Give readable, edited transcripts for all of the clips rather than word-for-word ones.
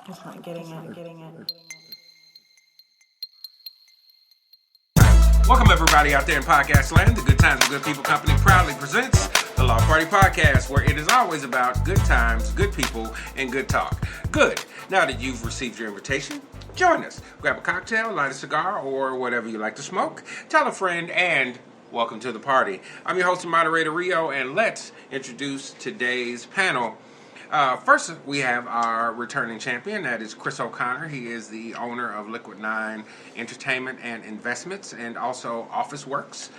It's not getting it. Welcome everybody out there in podcast land. The Good Times with Good People Company proudly presents the Loft Party Podcast, where it is always about good times, good people, and good talk. Good. Now that you've received your invitation, join us. Grab a cocktail, light a cigar, or whatever you like to smoke. Tell a friend, and welcome to the party. I'm your host and moderator, Rio, and let's introduce today's panel. First, we have our returning champion. That is Chris O'Connor. He is the owner of Liquid 9 Entertainment and Investments and also Office Works.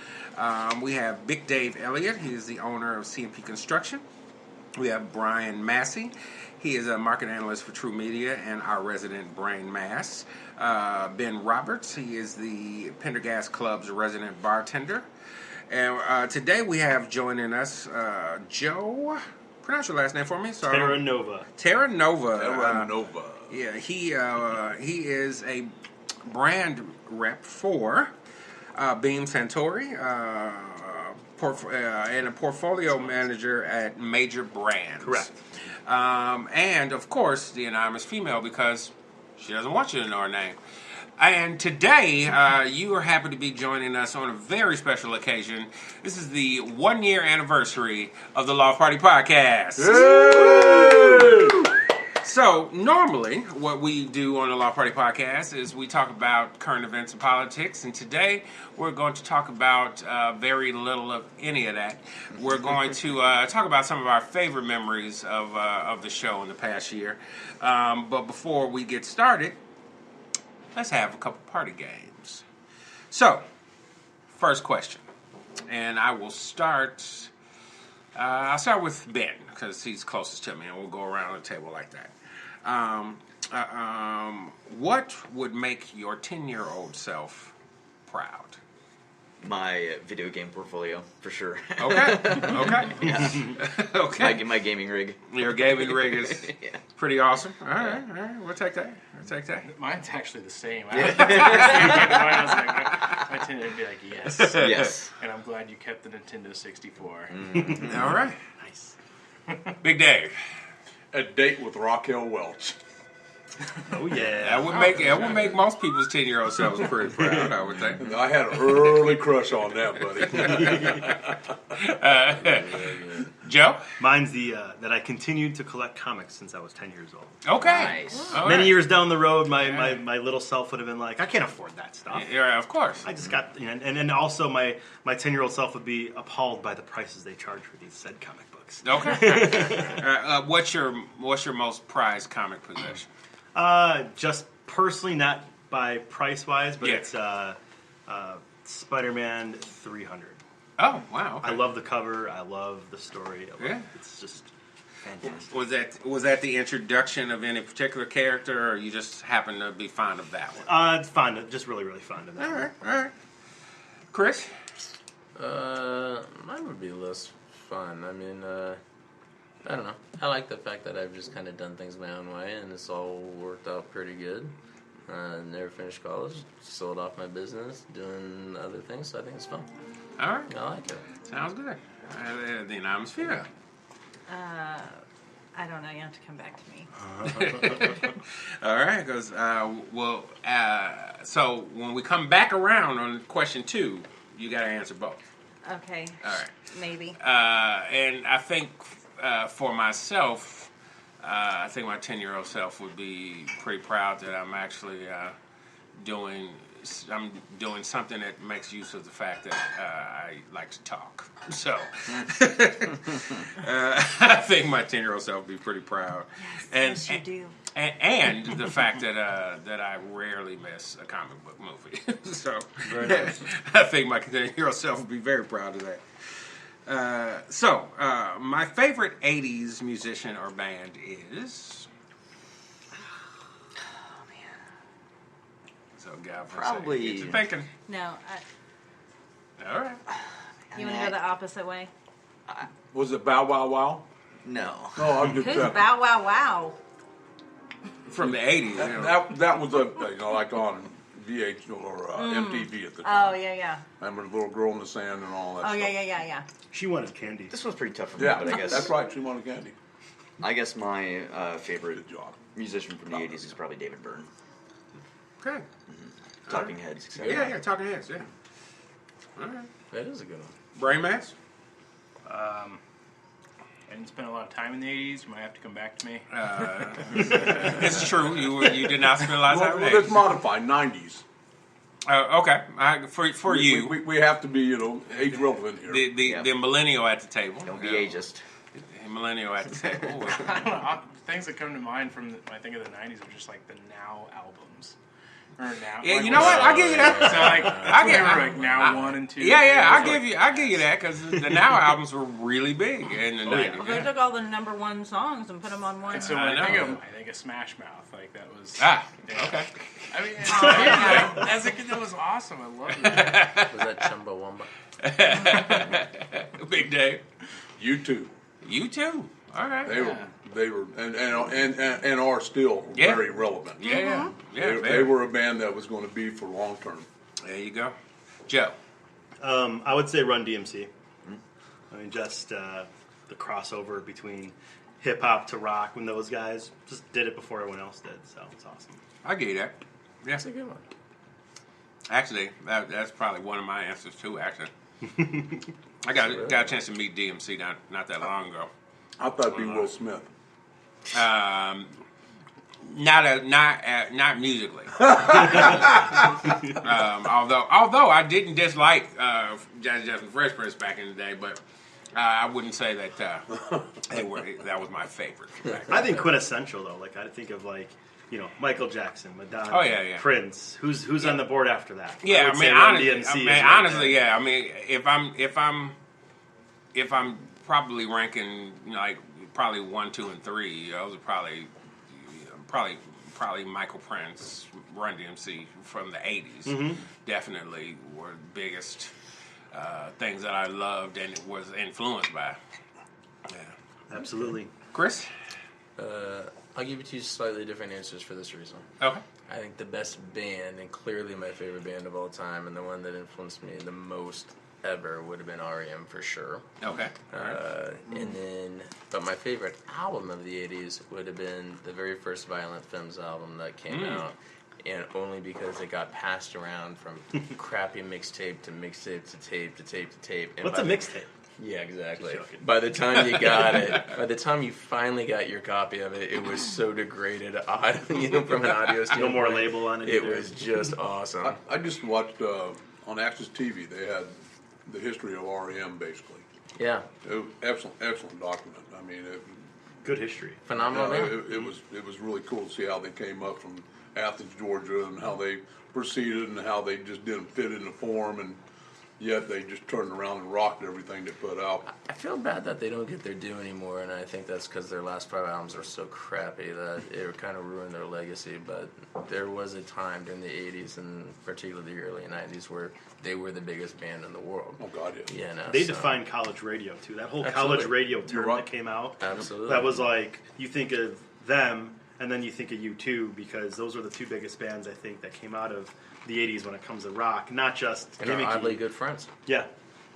We have Big Dave Elliott. He is the owner of CMP Construction. We have Brian Massey. He is a market analyst for True Media and our resident brain mass. Ben Roberts. He is the Pendergast Club's resident bartender. And today we have joining us Joe. Pronounce your last name for me. Terra Nova. Terra Nova. Terra Nova. Yeah, he is a brand rep for Beam Santori and a portfolio manager at Major Brands. Correct. And, of course, the anonymous female, because she doesn't want you to know her name. And today, you are happy to be joining us on a very special occasion. This is the 1-year anniversary of the Loft Party Podcast. So, normally, what we do on the Loft Party Podcast is we talk about current events and politics. And today, we're going to talk about very little of any of that. We're going to talk about some of our favorite memories of the show in the past year. But before we get started, let's have a couple party games. So, first question. And I will start... I'll start with Ben, because he's closest to me, and we'll go around the table like that. What would make your 10-year-old self proud? My video game portfolio, for sure. Okay. Yeah. Okay. My gaming rig. Your gaming rig is Yeah. pretty awesome. All right. We'll take that. Mine's actually the same. My tend to be like, yes. Yes. And I'm glad you kept the Nintendo 64. All right. Nice. Big Dave. A date with Raquel Welch. Oh, yeah. That would make most people's 10-year-old selves pretty proud, I would think. I had an early crush on that, buddy. Joe? Mine's that I continued to collect comics since I was 10 years old. Okay. Nice. All Many right. years down the road, my little self would have been like, I can't afford that stuff. Yeah, of course. I just got, and also my 10-year-old self would be appalled by the prices they charge for these said comic books. Okay. What's your most prized comic possession? Just personally, not by price-wise, but Yeah. it's Spider-Man 300. Oh, wow. Okay. I love the cover. I love the story. Yeah. It's just fantastic. Was that the introduction of any particular character, or you just happen to be fond of that one? It's fun. Just really, really fun. All right. Chris? Mine would be less fun. I mean, I don't know. I like the fact that I've just kind of done things my own way, and it's all worked out pretty good. Never finished college, sold off my business, doing other things, so I think it's fun. All right. I like it. Sounds good. The anonymous female. I don't know. You have to come back to me. All right, because so when we come back around on question 2, you got to answer both. Okay. All right. Maybe. And I think for myself, I think my 10-year-old self would be pretty proud that I'm actually doing something that makes use of the fact that I like to talk. So I think my 10-year-old self would be pretty proud. Yes, you do. And the fact that I rarely miss a comic book movie. So I think my 10-year-old self would be very proud of that. My favorite 80s musician or band is... Oh, man. So, Gal, Probably- get you thinking. No. All right. You want to go the opposite way? Was it Bow Wow Wow? No. No, I'm just Who's Bow Wow Wow? From the 80s. You know. that was like on VH or MTV at the time. Oh, yeah. Remember the little girl in the sand and all that Oh, stuff. yeah. She wanted candy. This one's pretty tough for me, Yeah, but I guess that's right. She wanted candy. I guess my favorite Good job. musician from the 80s is probably David Byrne. Okay. Talking Heads, etc. Yeah, Talking Heads, yeah. All right. That is a good one. Brain Mass? I didn't spend a lot of time in the 80s. You might have to come back to me. It's true. You did not spend a lot of time Well, with let's it. modify 90s. Okay. For you, We have to be, age relevant here. the millennial at the table. Don't be Yeah. ageist. The millennial at the table. I don't know. Things that come to mind from when I think of the 90s are just like the Now albums. Or Now. Yeah, like, you know what? I give you that. So like, I get like Now 1 and 2. Yeah, I Like, give you that because the Now albums were really big in the 90s. Well, they took all the number one songs and put them on one. And so I when I think know. of, I think of Smash Mouth. Like that was. Okay. I mean, it's weird, like, as a kid, that was awesome. I loved it. Was that Chumbawamba? Big Dave. You too. You too. All right. They were, and are still Yeah. very relevant. Yeah. They were a band that was going to be for long term. There you go. Joe. I would say Run DMC. I mean, just the crossover between hip hop to rock when those guys just did it before everyone else did. So it's awesome. I get that. Yeah. That's a good one. Actually, that's probably one of my answers too. Actually, I got a chance to meet DMC not that long ago. I thought it'd be Will Smith. Not musically. Although I didn't dislike Jazzy Jeff and Fresh Prince back in the day, but I wouldn't say that that was my favorite. I think quintessential though. Like I think of Michael Jackson, Madonna, Oh, yeah. Prince. Who's on the board after that? Yeah, would say Run DMC is right honestly, there. yeah. I mean, if I'm probably ranking probably 1, 2, and 3, those are probably Michael Prince, Run DMC from the '80s. Mm-hmm. Definitely were the biggest things that I loved and was influenced by. Yeah, Absolutely. Chris. I'll give you two slightly different answers for this reason. Okay. I think the best band, and clearly my favorite band of all time, and the one that influenced me the most ever, would have been REM for sure. Okay. But my favorite album of the 80s would have been the very first Violent Femmes album that came out. And only because it got passed around from crappy mixtape to mixtape to tape to tape to tape. And What's a mixtape? Yeah, exactly. Joking. By the time you got it, by the time you finally got your copy of it, it was so degraded, from an audio standpoint. No more label on it. It either. was just awesome. I just watched on Access TV. They had the history of REM basically. Yeah, It was excellent document. I mean, good history. phenomenal band. it was really cool to see how they came up from Athens, Georgia, and how they proceeded and how they just didn't fit in the form, and yet they just turned around and rocked everything they put out. I feel bad that they don't get their due anymore, and I think that's because their last 5 albums are so crappy that it kind of ruined their legacy. But there was a time during the 80s and particularly the early 90s where they were the biggest band in the world. Oh God, yeah. Yeah, no, They so- defined college radio too. That whole Absolutely. college radio term right. that came out. Absolutely. That was like you think of them and then you think of U2 because those were the two biggest bands I think that came out of the 80s when it comes to rock, not just and are gimmicky. oddly good friends, Yeah.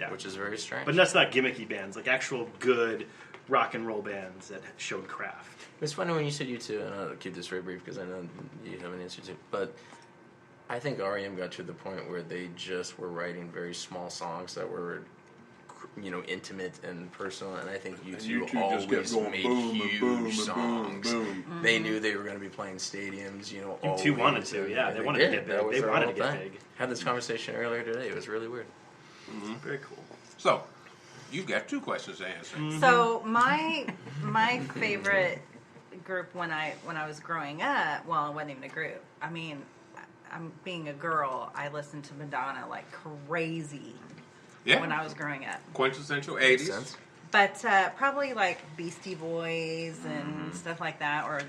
which is very strange. But that's not gimmicky bands, like actual good rock and roll bands that showed craft. It's funny when you said U2, and I'll keep this very brief because I know you have an answer to. But I think REM got to the point where they just were writing very small songs that were, intimate and personal. And I think And U2 U2 always just kept going made boom and huge boom and songs. boom, boom. They knew they were going to be playing stadiums. U2 wanted to, yeah, they wanted to did. get big. That was They their wanted whole to get thing. big. Had this conversation earlier today. It was really weird. Very cool. So, you've got 2 questions to answer. So my favorite group when I was growing up, well, it wasn't even a group. I mean, I'm being a girl. I listened to Madonna like crazy Yeah. when I was growing up. Quintessential Makes 80s. sense. But probably like Beastie Boys and stuff like that, or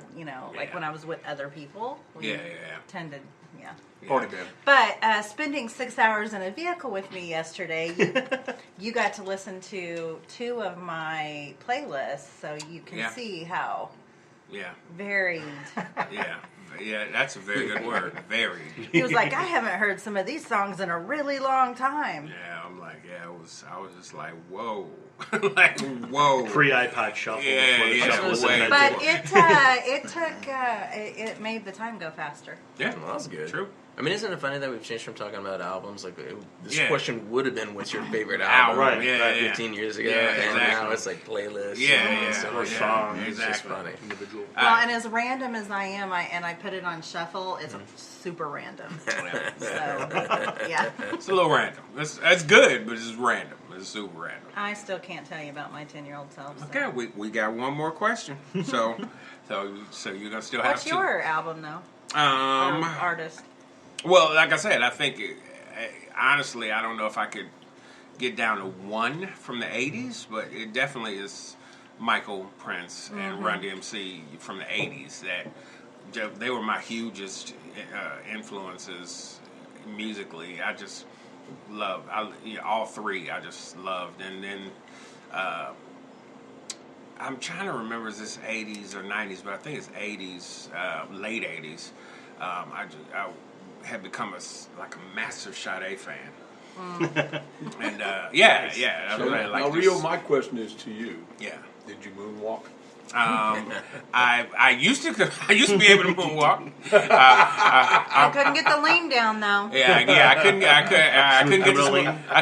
like Yeah. when I was with other people. We Yeah. tended, yeah. Party band. But spending 6 hours in a vehicle with me yesterday, you got to listen to 2 of my playlists, so you can Yeah. see how Yeah. Varied. Yeah. Yeah, that's a very good word. Varied. He was like, I haven't heard some of these songs in a really long time. Yeah, I'm like, I was just like, whoa. Like, whoa. Pre-iPod shuffle. Yeah, before the yeah, shuffle was way invented. But it made the time go faster. Yeah, Well, that's good. True. I mean, isn't it funny that we've changed from talking about albums? Like, this Yeah. question would have been, "What's your favorite album?" Right, yeah, right, yeah. 15 years ago, Yeah, and now exactly. it's like playlists. Yeah, and yeah, similar yeah, songs. It's just exactly. funny. Individual. Well, and as random as I am, I put it on shuffle, it's super random. So, yeah. It's a little random. That's good, but it's random. It's super random. I still can't tell you about my 10-year-old self. So. Okay, we got one more question. So you're gonna still have What's your album, though? Artist? Well, like I said, I think honestly, I don't know if I could get down to one from the '80s, but it definitely is Michael, Prince, and Run DMC from the '80s. That they were my hugest influences musically. I just love all three. I just loved, and then I'm trying to remember is this '80s or '90s, but I think it's '80s, late '80s. I had become a massive Sade fan. And yeah. So, I like now, this. Rio, my question is to you. Yeah. Did you moonwalk? I used to be able to moonwalk. I couldn't get the lean down, though. I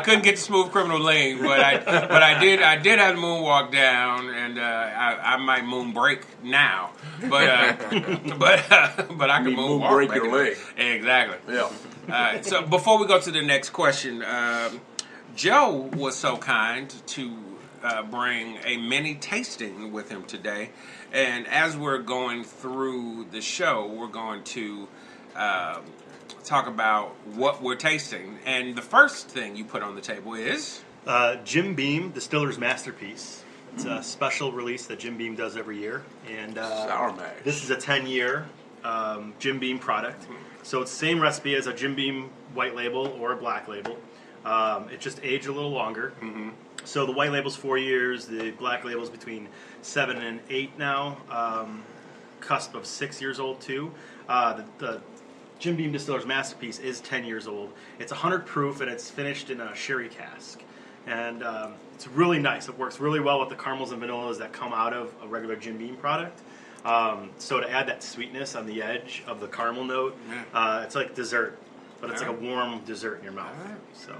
couldn't get the smooth criminal lean, but I did have the moonwalk down, and I might moon break now, but I can You moon moon walk. break back your in- leg. Exactly. Yeah. So before we go to the next question, Joe was so kind to bring a mini tasting with him today, and as we're going through the show, we're going to talk about what we're tasting. And the first thing you put on the table is Jim Beam, Distiller's Masterpiece. It's a special release that Jim Beam does every year, and Sour mash. this is a 10-year Jim Beam product. So it's the same recipe as a Jim Beam white label or a black label. It just aged a little longer. Mm-hmm. So the white label's 4 years, the black label's between 7 and 8 now. Cusp of 6 years old too. The Jim Beam Distiller's Masterpiece is 10 years old. It's 100 proof and it's finished in a sherry cask. And it's really nice. It works really well with the caramels and vanillas that come out of a regular Jim Beam product. So to add that sweetness on the edge of the caramel note, it's like dessert, but it's like a warm dessert in your mouth. So,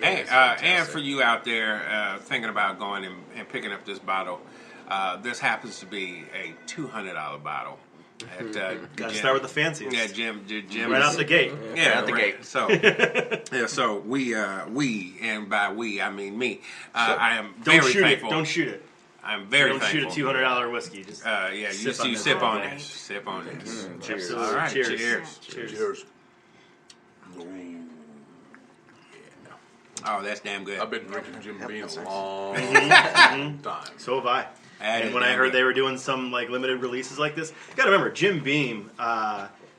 and for you out there thinking about going and picking up this bottle, this happens to be a $200 bottle. gotta start with the fanciest. Yeah, Jim Right out the gate. Yeah, out the right. gate. So, so we, and by we I mean me. I am Don't very shoot thankful. it. Don't shoot it. I'm very Don't thankful. shoot a $200 whiskey. Just You sip on Right. this. Sip on this. cheers. All right, Cheers. cheers. Cheers. Oh, that's damn good. I've been drinking Jim Beam a long time. So have I. That And is when I damn heard good. they were doing some like limited releases like this, you gotta remember Jim Beam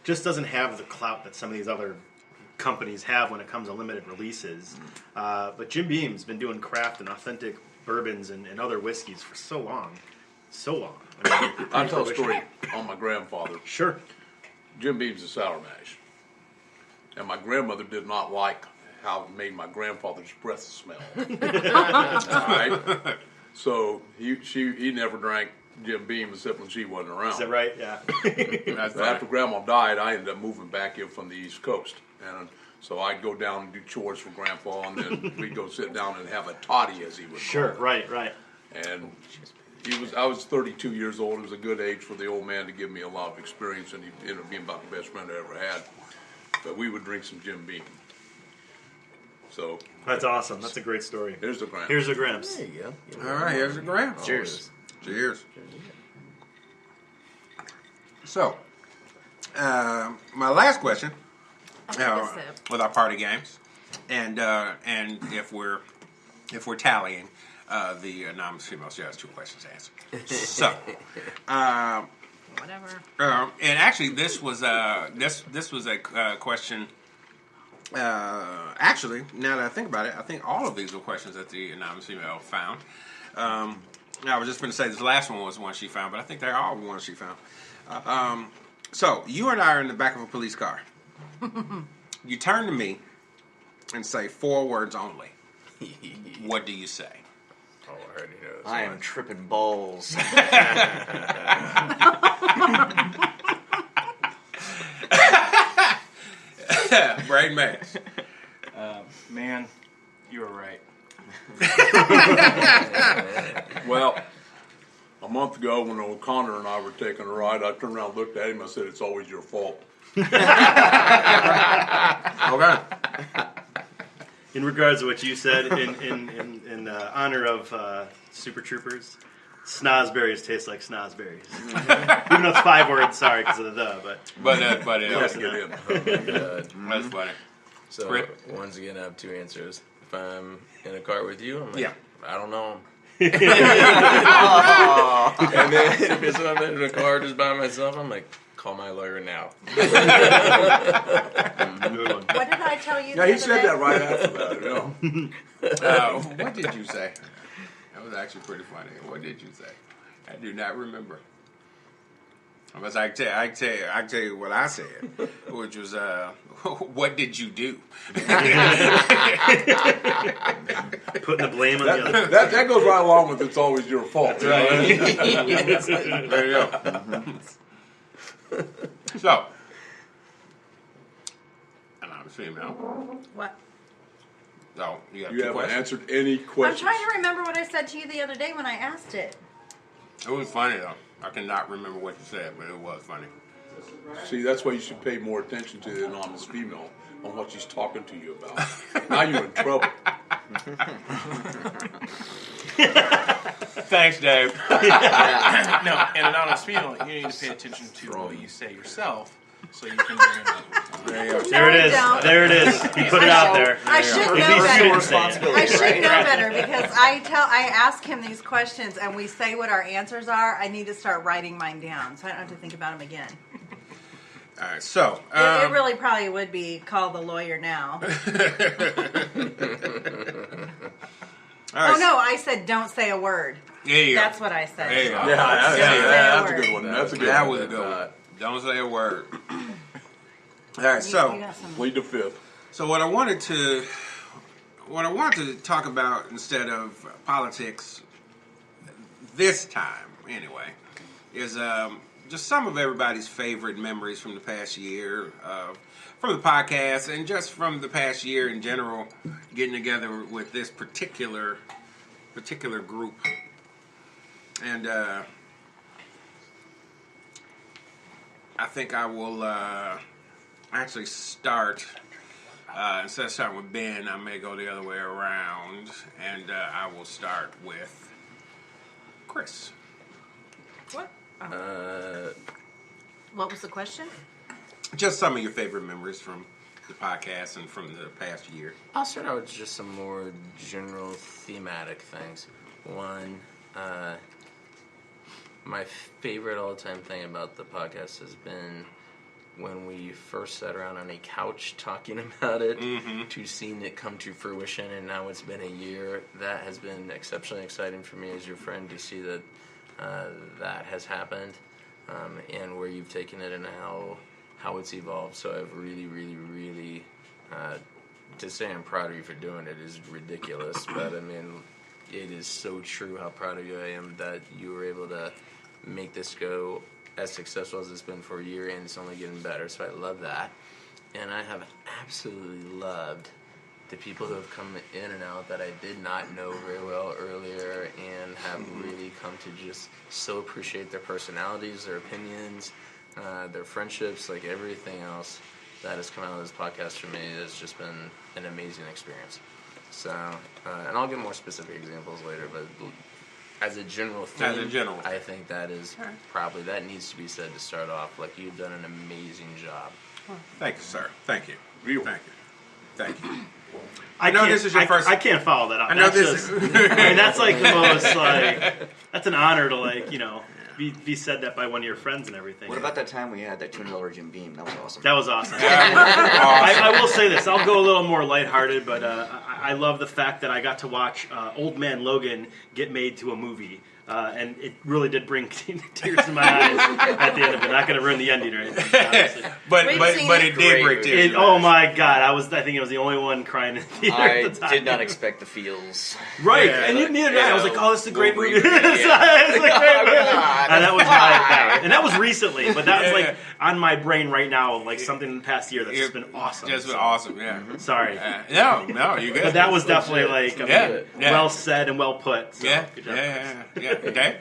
just doesn't have the clout that some of these other companies have when it comes to limited releases. But Jim Beam's been doing craft and authentic bourbons and other whiskeys for so long. So long. I mean, I'll tell a story on my grandfather. Sure. Jim Beam's a sour mash. And my grandmother did not like how it made my grandfather's breath smell. All right? So he never drank Jim Beam except when she wasn't around. Is that right? Yeah. That's But after Grandma died, I ended up moving back in from the East Coast. And so I'd go down and do chores for Grandpa, and then we'd go sit down and have a toddy, as he would Sure. call it. Right. And I was 32 years old. It was a good age for the old man to give me a lot of experience, and he ended up being about the best friend I ever had. But we would drink some Jim Beam. So That's awesome. That's a great story. here's the Grandpa. Here's the Gramps. There you go. All right, here's the grab. Cheers. Cheers. So, my last question I'll take a sip. with our party games, and if we're tallying the anonymous females, she has 2 questions to answer. So, Whatever. and actually, this was a question. Actually, now that I think about it, I think all of these were questions that the anonymous female found. I was just going to say this last one was one she found, but I think they're all ones she found. So you and I are in the back of a police car. You turn to me and say 4 words only. What do you say? Oh, I already know this I one. am tripping balls. Brain mass. Man, you were right. Well, a month ago when O'Connor and I were taking a ride, I turned around and looked at him and I said, "It's always your fault." Okay. In regards to what you said, in honor of Super Troopers, snozberries taste like snozberries. Even though it's 5 words, sorry, because of the But Let's get in. that's funny. So Rick? once again, I have 2 answers. If I'm in a car with you, I'm like, Yeah. I don't know him. And then if I'm in a car just by myself, I'm like, call my lawyer now. Good one. What did I tell you? Yeah, the he other said day? that right after that. Yeah. What did you say? That was actually pretty funny. What did you say? I do not remember. Unless I can tell you what I said, which was, what did you do? Putting the blame on the other. That goes right along with "It's always your fault." There you go. So, and I'm a female. What? So, you got You 2 haven't questions. answered any I'm questions. trying to remember what I said to you the other day when I asked it. It was funny, though. I cannot remember what you said, but it was funny. See, that's why you should pay more attention to the anonymous female on what she's talking to you about. Now you're in trouble. Thanks, Dave. No, and an honest female, you need to pay attention to what you say yourself, so you can bring it up. There you go. There it is. don't. There it is. You put it out there. I should know At least you better. didn't say it. I should know better because I ask him these questions and we say what our answers are. I need to start writing mine down so I don't have to think about them again. All right, so. It really probably would be call the lawyer now. all right, Oh no, I said don't say a word. There you go. That's what I said. There you go. Don't Yeah, say a that's a word. good one. That's a good That one. was a good one. Don't say a word. All right, You so. got some- Plead the fifth. So what I wanted to talk about instead of politics this time, anyway, is just some of everybody's favorite memories from the past year, from the podcast, and just from the past year in general, getting together with this particular group. And I think I will actually start. Instead of starting with Ben, I may go the other way around, and I will start with Chris. What? What was the question? Just some of your favorite memories from the podcast and from the past year. I'll start out with just some more general thematic things. One, my favorite all-time thing about the podcast has been when we first sat around on a couch talking about it, to seeing it come to fruition, and now it's been a year. That has been exceptionally exciting for me as your friend to see that that has happened, and where you've taken it and how it's evolved. So I've really, to say I'm proud of you for doing it is ridiculous, but I mean, it is so true how proud of you I am that you were able to make this go as successful as it's been for a year, and it's only getting better, so I love that. And I have absolutely loved the people who have come in and out that I did not know very well earlier and have really come to just so appreciate their personalities, their opinions, their friendships, like everything else that has come out of this podcast for me has just been an amazing experience. So, and I'll get more specific examples later, but as a general theme, I think that is probably, that needs to be said to start off. Like, you've done an amazing job. Thank you, sir. Thank you. Thank you. I know can't- this is your first. I can't follow that up. I know That's this. just- I mean, that's like the most that's an honor to be said that by one of your friends and everything. What about that time we had that $200 Jim Beam? That was awesome. That was awesome. I will say this. I'll go a little more lighthearted, but I love the fact that I got to watch Old Man Logan get made to a movie. And it really did bring tears to my eyes at the end of it. Not going to ruin the ending or anything, obviously. but We've but seen but it. it did break tears. in your Oh eyes. my God! I think I was the only one crying in the theater I at the time. did not expect the feels. Right, Yeah, and neither did I. I was like, "Oh, this is a great movie." Wolverine, It's yeah. a great movie. God. And that was my and that was recently, but that was Yeah. like on my brain right now, like something in the past year that's just been awesome. Just been So, awesome, yeah. Sorry, No, you good. but that was definitely like Yeah. well said and well put. So, yeah, good job. yeah. Okay.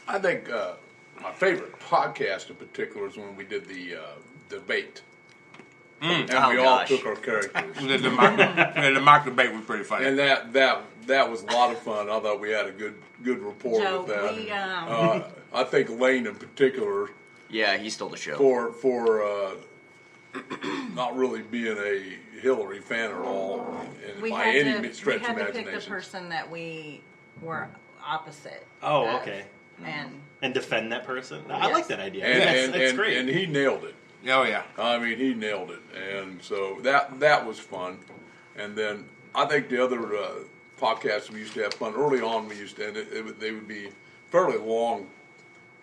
I think my favorite podcast in particular is when we did the debate. And Oh, we all gosh. took our characters. The mock debate was pretty funny. And that was a lot of fun. I thought we had a good rapport Joe, with that. we, I think Lane in particular Yeah, he stole the show. for not really being a Hillary fan at all we by had any to stretch pick the imagination. person that we were opposite. Oh, of, okay. And And defend that person. I Yes. like that idea. And, That's great. and he nailed it. Oh yeah. I mean, he nailed it, and so that was fun. And then I think the other podcasts we used to have fun early on. We used to, and they would be fairly long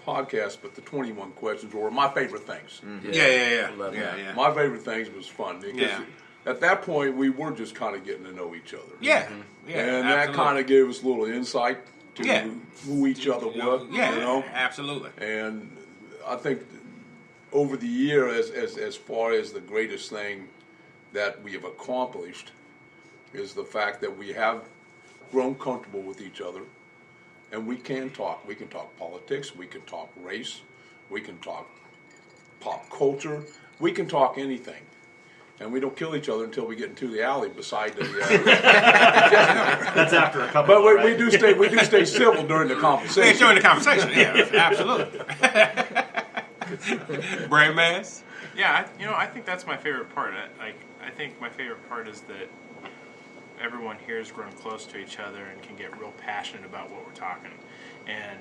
podcasts, but the 21 questions were my favorite things. Yeah. Love that. Yeah. My favorite things was fun because Yeah. at that point we were just kind of getting to know each other. Yeah. Yeah. and that kind of gave us a little insight to Yeah. who each other were. Yeah. you know. Absolutely. And I think over the year, as far as the greatest thing that we have accomplished is the fact that we have grown comfortable with each other, and we can talk. We can talk politics. We can talk race. We can talk pop culture. We can talk anything. And we don't kill each other until we get into the alley beside the. That's after a couple. But we right? do stay civil during the conversation. Yeah, during the conversation. Yeah, absolutely. Brave Mass. Yeah, I think that's my favorite part. I think my favorite part is that everyone here has grown close to each other and can get real passionate about what we're talking. And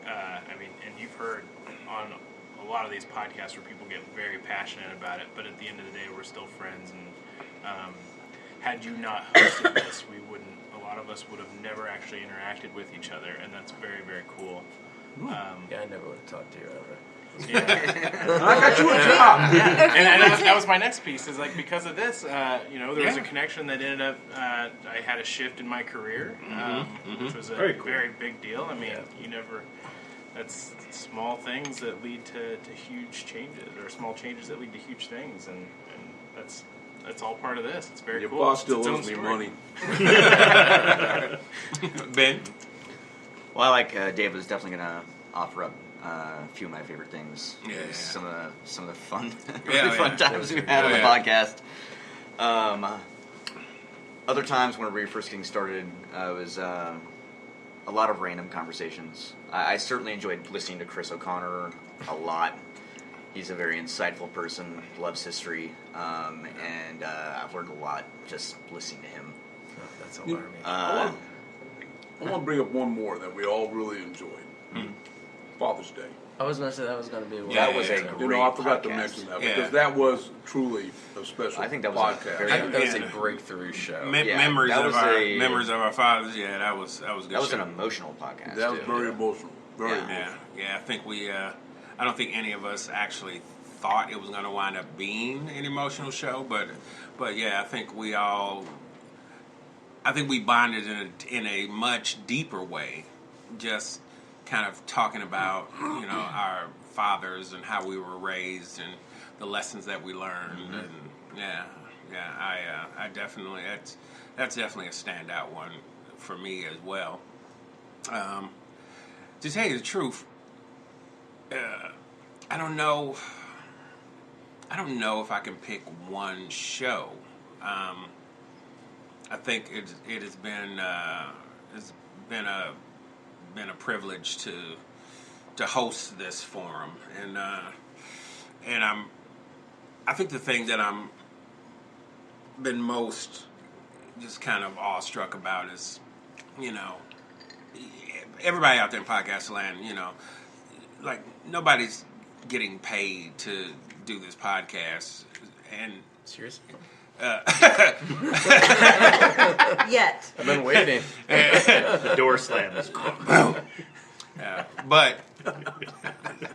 and you've heard on a lot of these podcasts where people get very passionate about it, but at the end of the day, we're still friends. And had you not hosted this, a lot of us would have never actually interacted with each other, and that's very, very cool. Yeah, I never would have talked to you ever. Yeah. I got you a job. And that was my next piece. Is like because of this, there was a connection that ended up. I had a shift in my career, which was a Very cool. very big deal. I mean, that's small things that lead to huge changes, or small changes that lead to huge things, and that's all part of this. It's very Your cool. boss It's still its own owes me story. money. Ben. Well, like Dave was definitely going to offer up a few of my favorite things. Yeah. Some of the fun, Yeah, really fun yeah. times we had on the Yeah. podcast. Other times when we were first getting started, it was a lot of random conversations. I certainly enjoyed listening to Chris O'Connor a lot. He's a very insightful person, loves history, and I've learned a lot just listening to him. That's alarming. I want to bring up one more that we all really enjoyed. Father's Day. I was going to say that was going to be one. That was a too. You know, I forgot to podcast. mention that Yeah. because that was truly a special I think that was a podcast. very- I think that was Yeah. a breakthrough show. Yeah, Memories that of was our fathers. Yeah, that was good. That was shit. an emotional podcast. That was too. very emotional. Very Yeah. emotional. Yeah. I think we. I don't think any of us actually thought it was going to wind up being an emotional show, but yeah, I think we bonded in a much deeper way, just kind of talking about our fathers and how we were raised and the lessons that we learned, and I definitely that's definitely a standout one for me as well. To tell you the truth, I don't know if I can pick one show. I think it has been a privilege to host this forum, and I think the thing that I'm been most just kind of awestruck about is, everybody out there in podcast land, like nobody's getting paid to do this podcast, and Seriously? Yet. I've been waiting. The door slams. But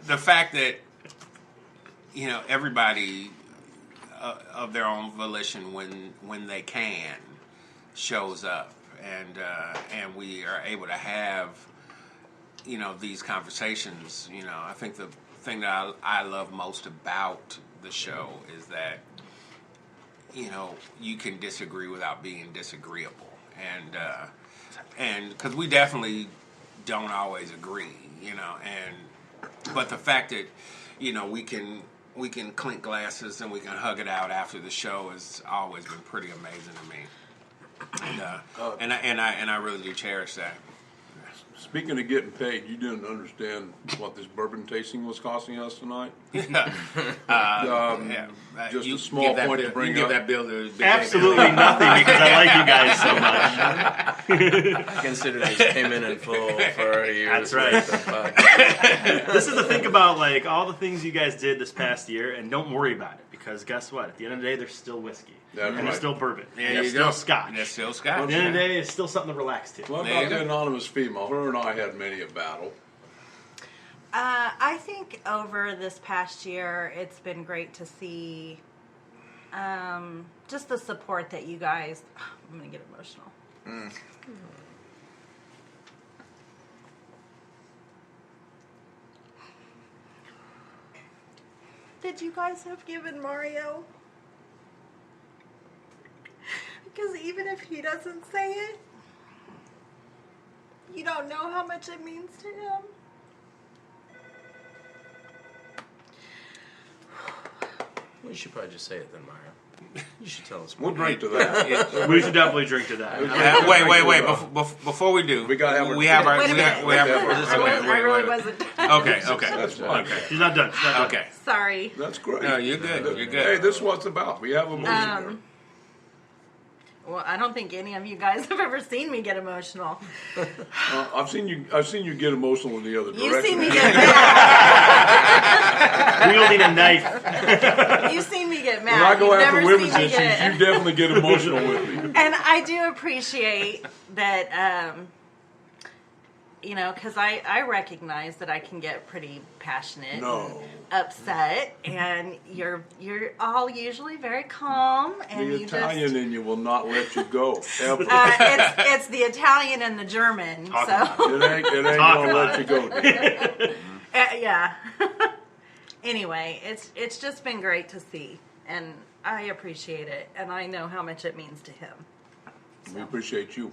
the fact that everybody of their own volition, when they can, shows up, and we are able to have these conversations. I think the thing that I love most about the show is that you can disagree without being disagreeable, and because we definitely don't always agree, but the fact that we can clink glasses and we can hug it out after the show has always been pretty amazing to me, and I really do cherish that. Speaking of getting paid, you didn't understand what this bourbon tasting was costing us tonight? Just a small point to bring give up. that bill to Big Absolutely nothing, because I like you guys so much. I consider these payment in full for a year. That's right. This is the thing about like all the things you guys did this past year, and don't worry about it, because guess what? At the end of the day, there's still whiskey. That's and right. there's still bourbon. There And you there's go. still scotch. There's still scotch. At the end of the day, it's still something to relax to. What There you about the go. anonymous female? Her and I had many a battle. I think over this past year, it's been great to see just the support that you guys. I'm going to get emotional. That you guys have given Mario. Because even if he doesn't say it, you don't know how much it means to him. We should probably just say it then, Mario. You should tell us We'll more. drink to that. We should definitely drink to that. Wait. Before we do, We gotta have our- we have our. Wait a minute. We have Okay, I really wasn't. Okay. That's fine. Okay. She's not done. She's not done. Okay. Sorry. That's great. No, you're good. You're good. Hey, this is what it's about. We have emotion. Well, I don't think any of you guys have ever seen me get emotional. I've seen you get emotional in the other direction. You've seen me get mad. Wielding a knife. You've seen me get When mad. I go You've after never women's seen me issues, get. you definitely get emotional with me. And I do appreciate that, because I recognize that I can get pretty passionate, No. and upset, and you're all usually very calm, and The you Italian just. in you will not let you go, ever. It's the Italian and the German, Talk so It ain't Talk gonna about let you go. dude. yeah. Anyway, it's just been great to see, and I appreciate it, and I know how much it means to him. We appreciate you.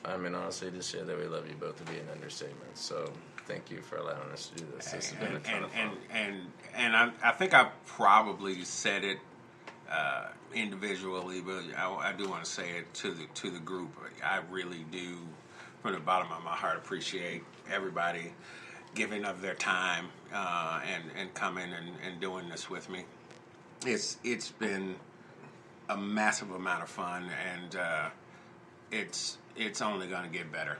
I mean, honestly, to say that we love you both would be an understatement. So, thank you for allowing us to do this. This has been a ton of fun. And I think I probably said it individually, but I do want to say it to the group. I really do, from the bottom of my heart, appreciate everybody giving of their time and coming and doing this with me. It's been a massive amount of fun, and it's only going to get better,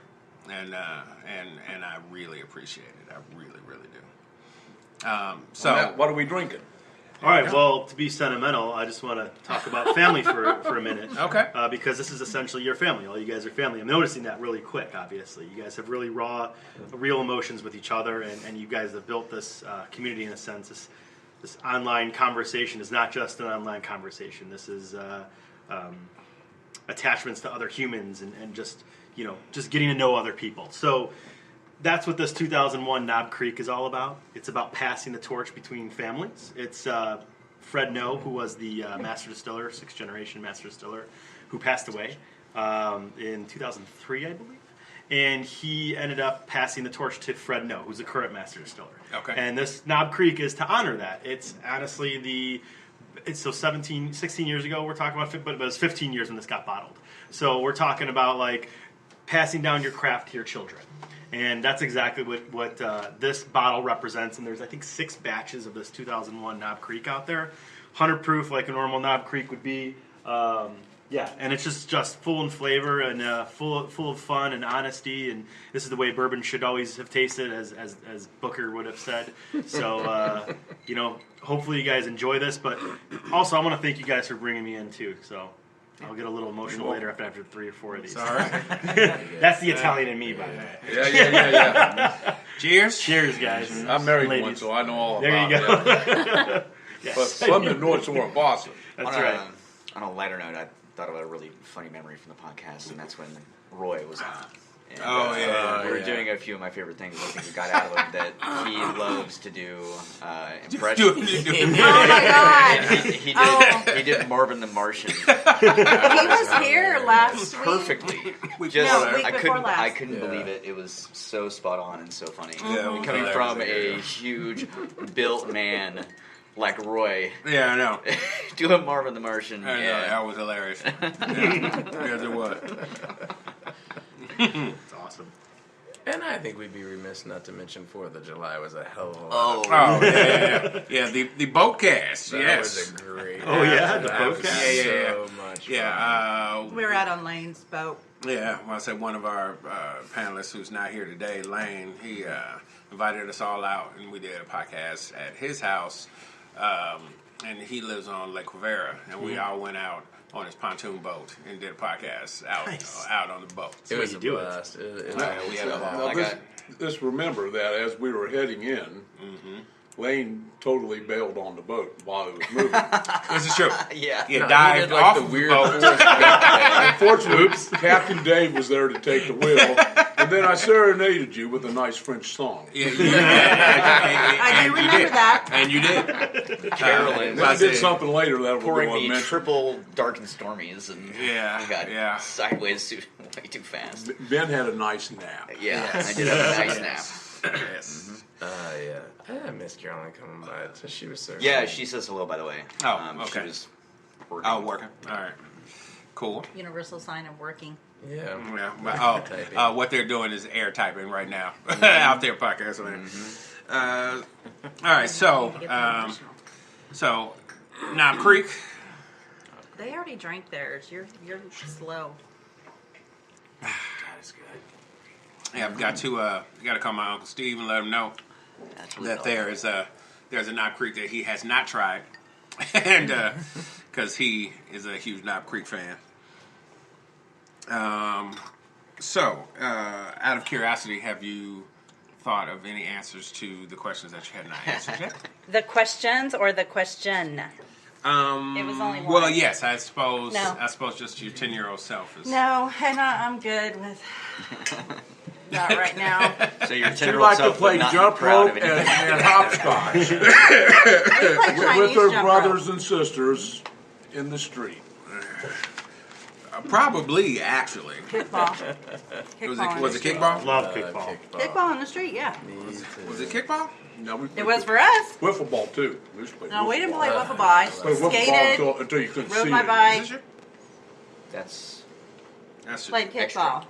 and I really appreciate it. I really do. So Matt, what are we drinking? All right, well, to be sentimental, I just want to talk about family for a minute. Okay. Because this is essentially your family. All you guys are family. I'm noticing that really quick, obviously. You guys have really real emotions with each other, and you guys have built this community in a sense. This online conversation is not just an online conversation. This is attachments to other humans and just getting to know other people. So that's what this 2001 Knob Creek is all about. It's about passing the torch between families. It's Fred No, who was the master distiller, 6th generation master distiller, who passed away in 2003, I believe. And he ended up passing the torch to Fred No, who's the current master distiller. Okay. And this Knob Creek is to honor that. It's honestly it's 16 years ago we're talking about, but it was 15 years when this got bottled. So we're talking about like passing down your craft to your children. And that's exactly what this bottle represents. And there's, I think, 6 batches of this 2001 Knob Creek out there. 100 proof like a normal Knob Creek would be. And it's just full in flavor and full of fun and honesty. And this is the way bourbon should always have tasted, as Booker would have said. So, hopefully you guys enjoy this. But also, I want to thank you guys for bringing me in, too. So I'll get a little emotional later after 3 or 4 of these. all right. That's the Italian in me, by the way. Yeah. Cheers. Cheers, guys. I'm married Ladies. one, so I know all There about you it. go. Yes. But from the North Shore of Boston. That's on right. On a lighter note, I thought about a really funny memory from the podcast, and that's when Roy was on. And, we were doing a few of my favorite things. I think we got out of him that he loves to do impressions. Oh my God! He did Marvin the Martian He was here last week. perfectly. Week I before last. I couldn't believe it. It was so spot on and so funny. Yeah, it was Coming from hilarious. a huge built man like Roy, Yeah, I know. doing Marvin the Martian. I know. Yeah. That was hilarious. Yes, it was. It's awesome. And I think we'd be remiss not to mention 4th of July was a hell of a lot. Oh, Oh, yeah. The boat cast. That Yes. was a great. Oh, yeah, the that boat was cast? Yeah. So much fun. Yeah. We were out on Lane's boat. Yeah, well, I said one of our panelists who's not here today, Lane, he invited us all out, and we did a podcast at his house, and he lives on Lake Rivera, and we all went out on his pontoon boat and did a podcast out on the boat. It was a you do it. blast. It we had a Now, just remember that as we were heading in, Lane totally bailed on the boat while it was moving. This is true. yeah. He No, he dived did, like, off the the weird boat. Unfortunately, Captain Dave was there to take the wheel, and then I serenaded you with a nice French song. Yeah, I do remember that. And you did. Carolyn Then I did something later that pouring will go me unmentioned. triple dark and stormies, and Yeah, I got yeah. sideways way too fast. Ben had a nice nap. Yeah, I did have a nice nap. Yes. yeah. I miss Carolyn coming by. So she was so Yeah, cool. she says hello, by the way. Oh, She okay. was working. Oh, working. All right. Cool. Universal sign of working. Yeah. Yeah, but, Typing. what they're doing is air typing right now out there podcast. All right, so Get them professional. so Knob Creek. They already drank theirs. You're slow. That is good. Yeah, I've got to call my Uncle Steve and let him know That's really that awesome. there's a Knob Creek that he has not tried, and because he is a huge Knob Creek fan. So, out of curiosity, have you thought of any answers to the questions that you had not answered yet? The questions or the question? It was only one. Well, yes, I suppose. No. I suppose just your 10-year-old self is. No, and I'm good with. Not right now. So your She 10-year-old liked to self play would not be jump proud rope of and, anything. and hopscotch We play Chinese with her jump brothers rope. and sisters in the street. Probably, actually. Kickball. Was it kickball? Love kickball. Kickball in the street, yeah. Was it kickball? No, we It was for us. wiffle ball too. We used to play No, we wiffle didn't ball. play wiffle ball. I Play wiffle ball skated, until you couldn't rode see my it. bike, Is this your- That's That's your- played Extra. kickball.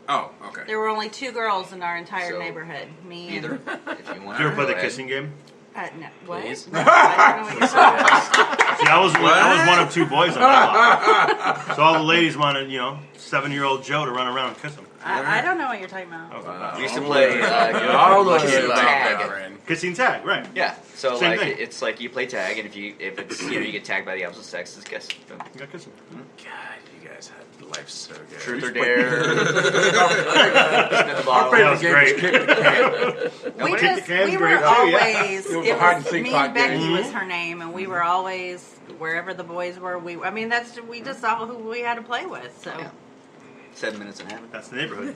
Oh, okay. There were only 2 girls in our entire So, neighborhood. Me either. and... If you want Did you ever play the go ahead. kissing game? No, what? Please? No, I don't know what you're talking about. See, I was one of 2 boys on the block. So all the ladies wanted, 7-year-old Joe to run around and kiss them. I don't know what you're talking about. We used to play I don't know kissing about tag. Kissing tag, right? Yeah, so Same like thing. it's like you play tag, and if it's you get tagged by the opposite sex, it's guess. You got kissing. God, you guys had life so good. Truth or dare. Spin the Our bottle. That favorite was game great. was kick the can. We Kick the just can's we great were too, always yeah. It was it a hide and was seek me type and Becky game. was her name, and we were always wherever the boys were. We just saw who we had to play with. So Yeah. 7 minutes in heaven. That's the neighborhood.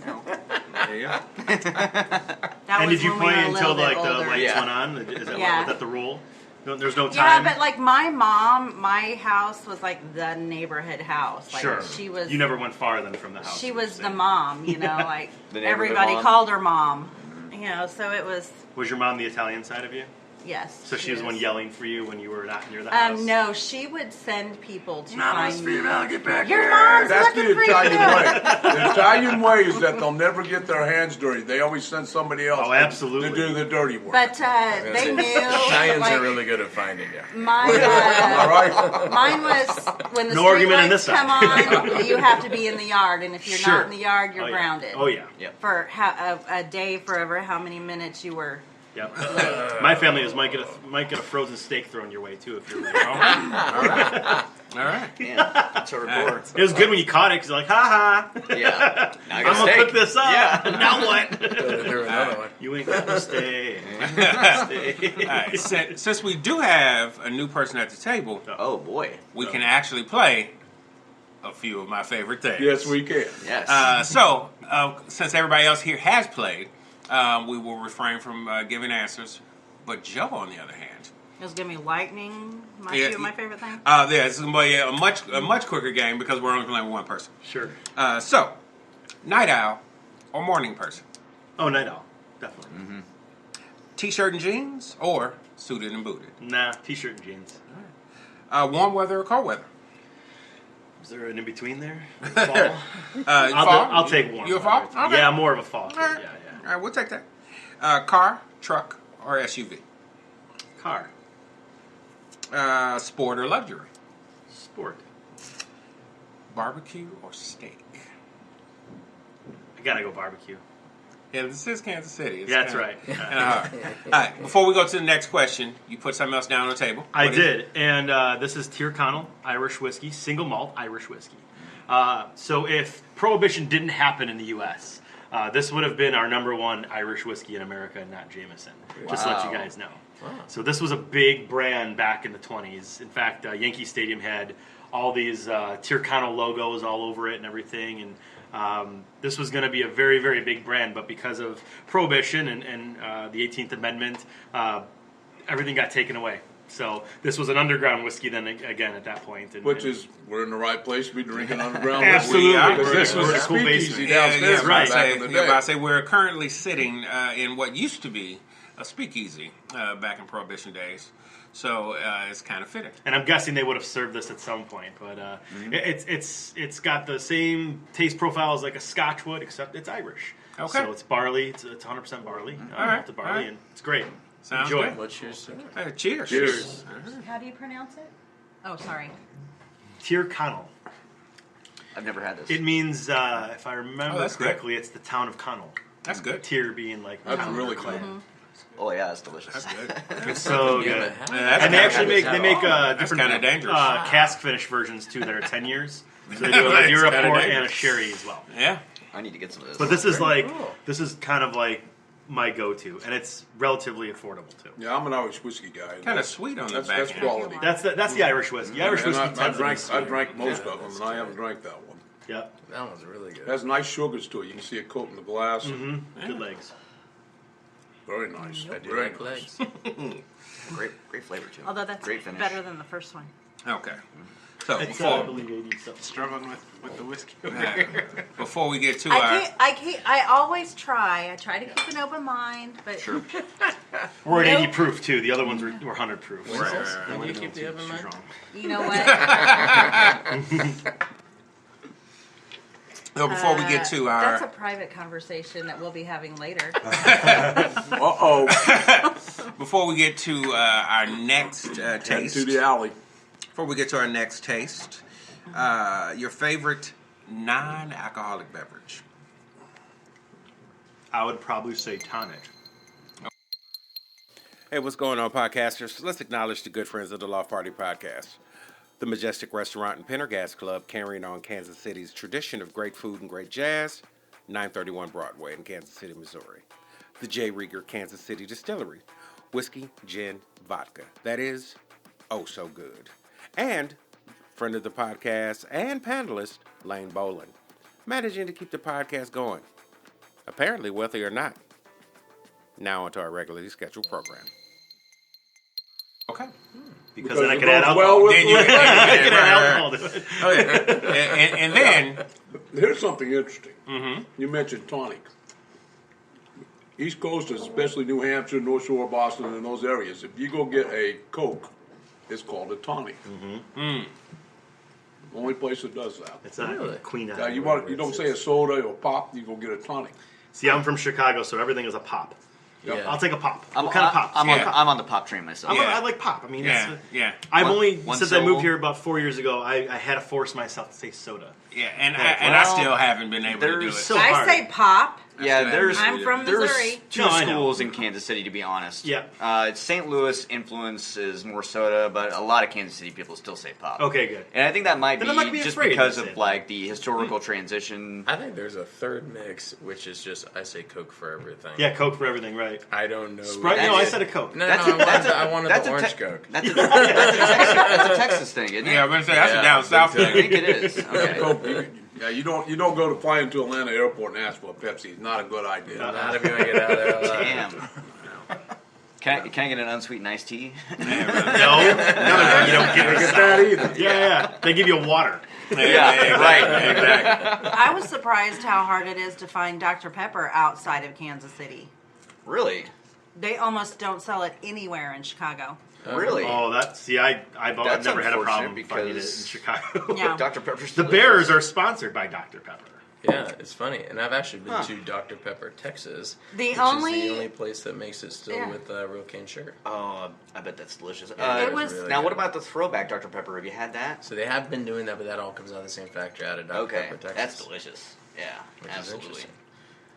There you go. that And was did you when we play were a until little bit the older. lights Yeah. went on? Is that, Yeah. was that the rule? No, there's no Yeah, time. but like my mom, my house was like the neighborhood house. Like Sure. she was. You never went farther than from the house. She you was were the saying. mom, like The neighborhood everybody mom? called her mom. So it was Was your mom the Italian side of you? yes. So she was the one is. yelling for you when you were not near the house? No, she would send people to find me. get back Your mom's That's looking the for Italian you. way. The Italian way is that they'll never get their hands dirty. They always send somebody else Oh, absolutely. to do the dirty work. But they knew. Italians like, are really good at finding you. Mine, All right. mine was when the No street argument on lights this come side. on, you have to be in the yard, and if you're Sure. not in the yard, you're Oh, yeah. grounded. Oh, yeah. For a day, forever, how many minutes you were. Yep. My family might get a frozen steak thrown your way, too, if you're late. All right. Yeah, that's our door. It was good when you caught it because you're like, ha ha. Yeah. Now I I'm got gonna steak. cook this up. Yeah. Now what? Throw another one. You ain't got no steak. All right. Since we do have a new person at the table, Oh boy. we can actually play a few of my favorite things. Yes, we can. Yes. So, since everybody else here has played, we will refrain from giving answers. But Joe, on the other hand, It was gonna be lightning. Yeah, My favorite thing. it's gonna be a much quicker game because we're only playing with one person. Sure. So, night owl or morning person? Oh, night owl. Definitely. T-shirt and jeans or suited and booted? Nah, t-shirt and jeans. Warm weather or cold weather? Is there an in-between there? Fall? Fall? I'll take warm. You a fall? weather. Okay. Yeah, I'm more of a fall. All right. Yeah. All right, we'll take that. Car, truck, or SUV? Car. Sport or luxury? Sport. Barbecue or steak? I gotta go barbecue. Yeah, this is Kansas City. It's Yeah, that's kinda- right. kinda hard. All right, before we go to the next question, you put something else down on the table. I What is it? did, and this is Tyrconnell Irish whiskey, single malt Irish whiskey. So if Prohibition didn't happen in the U.S., this would have been our #1 Irish whiskey in America, not Jameson. Just to let you Wow. guys know. So this was a big brand back in the 20s. In fact, Yankee Stadium had all these Tyrconnell logos all over it and everything, and this was going to be a very, very big brand, but because of Prohibition and the 18th Amendment, everything got taken away. So this was an underground whiskey then again at that point. And, Which is, we're in the right place to be drinking underground whiskey. Absolutely. Because this was We're a in a cool speakeasy basement. downstairs right. back in the day. I say we're currently sitting in what used to be a speakeasy back in Prohibition days. So it's kind of fitting. And I'm guessing they would have served this at some point, but it's got the same taste profile as like a Scotch would, except it's Irish. Okay. So it's barley. It's 100% barley. All right, Malted barley, all right. and it's great. Sounds Enjoy. good. What's yours? Cheers. Cheers. How do you pronounce it? Oh, sorry. Tyrconnell. I've never had this. It means, if I remember that's good. correctly, it's the town of Connell. That's good. Tyr being like That's town. really cool. Oh yeah, it's delicious. That's good. It's so Yeah, good. but That's And they kinda- actually make different kinda dangerous. cask finish versions too that are 10 years. So they do like It's Europe kinda port and a dangerous. sherry as well. Yeah. I need to get some of this. But this is like cool. this is kind of like my go-to, and it's relatively affordable too. Yeah, I'm an Irish whiskey guy. Kind of sweet on the That's, back that's end. quality. That's the Irish whiskey. Irish And whiskey I tends to be drank sweet. most of them, and I haven't drank that one. Yep. That one's really good. It has nice sugars to it. You can see it coat in the glass. Good legs. Very nice. I do Very like nice. legs. Great flavor too. Although that's great finish. better than the first one. Okay. So It's I before, believe 80 something. Struggling with the whiskey. before we get to I can't. I always try. I try to keep an open mind, but Sure. We're at 80 Nope. proof too. The other ones were 100 proof. Right. How do you keep the oven She's mind? wrong. you know what? So before we get to That's a our private conversation that we'll be having later. Uh-oh. before we get to our next Head taste, to the alley. before we get to our next taste, your favorite non-alcoholic beverage. I would probably say tonic. Hey, what's going on, podcasters? Let's acknowledge the good friends of the Loft Party Podcast. The Majestic Restaurant and Pendergast Club, carrying on Kansas City's tradition of great food and great jazz, 931 Broadway in Kansas City, Missouri. The J. Rieger Kansas City Distillery, whiskey, gin, vodka. That is, oh so good. And friend of the podcast and panelist, Lane Boland, managing to keep the podcast going. Apparently wealthy or not. Now onto our regularly scheduled program. Okay. Because then I it could add goes alcohol. well with Then you- the- I could add alcohol to it. Okay. And then, Here's something interesting. You mentioned tonic. East Coast, especially New Hampshire, North Shore, Boston, and those areas, if you go get a Coke, it's called a tonic. Only place that does that. It's not Really? Queen Now, Anne. you don't say a soda or pop, you go get a tonic. See, I'm from Chicago, so everything is a pop. Yeah. I'll take a pop. I'm, What kind of pop? I'm, Yeah. I'm on the pop train myself. Yeah. I like pop. I mean, yeah, it's, yeah, I've One- only one since I moved syllable. here about 4 years ago. I had to force myself to say soda. yeah, and Yeah, I well, still haven't been able to do it. there's so- I hard. say pop. Yeah, there's I'm from there's Missouri. two No, I know. schools in Kansas City, to be honest. Yeah. St. Louis influence is more soda, but a lot of Kansas City people still say pop. Okay, good. And I think that might Then be I'm not gonna be just afraid to because say of it. like the historical transition. I think there's a third mix, which is just I say Coke for everything. Yeah, Coke for everything, right? I don't know. Sprite? No, I said a Coke. No, That's no, a- that's a- I wanted that's the a orange te- Coke. That's a Texas thing, isn't it? Yeah, I'm gonna say that's Yeah, a down big south time. I thing. think it is. Okay. Coke, yeah, you don't go to fly into Atlanta Airport and ask for a Pepsi. It's not a good idea. Not if you want to get out of there. Damn. Can I get an unsweetened iced tea? No, you don't Get that either. Yeah. They give you water. Yeah, right. Exactly. I was surprised how hard it is to find Dr. Pepper outside of Kansas City. Really? They almost don't sell it anywhere in Chicago. Really? Oh, I've That's never had a unfortunate problem finding it in because- Chicago. Yeah. Dr. Pepper's The delicious. Bears are sponsored by Dr. Pepper. Yeah, it's funny, and I've actually been Huh. to Dr. Pepper, Texas, The which only- is the only place that makes it still Yeah. with real cane sugar. Oh, I bet that's delicious. Yeah, It it's was- really now, good. what about the throwback Dr. Pepper? Have you had that? So they have been doing that, but that all comes out of the same factory out of Dr. Okay, Pepper, Texas. that's delicious. Yeah, Which is absolutely. interesting.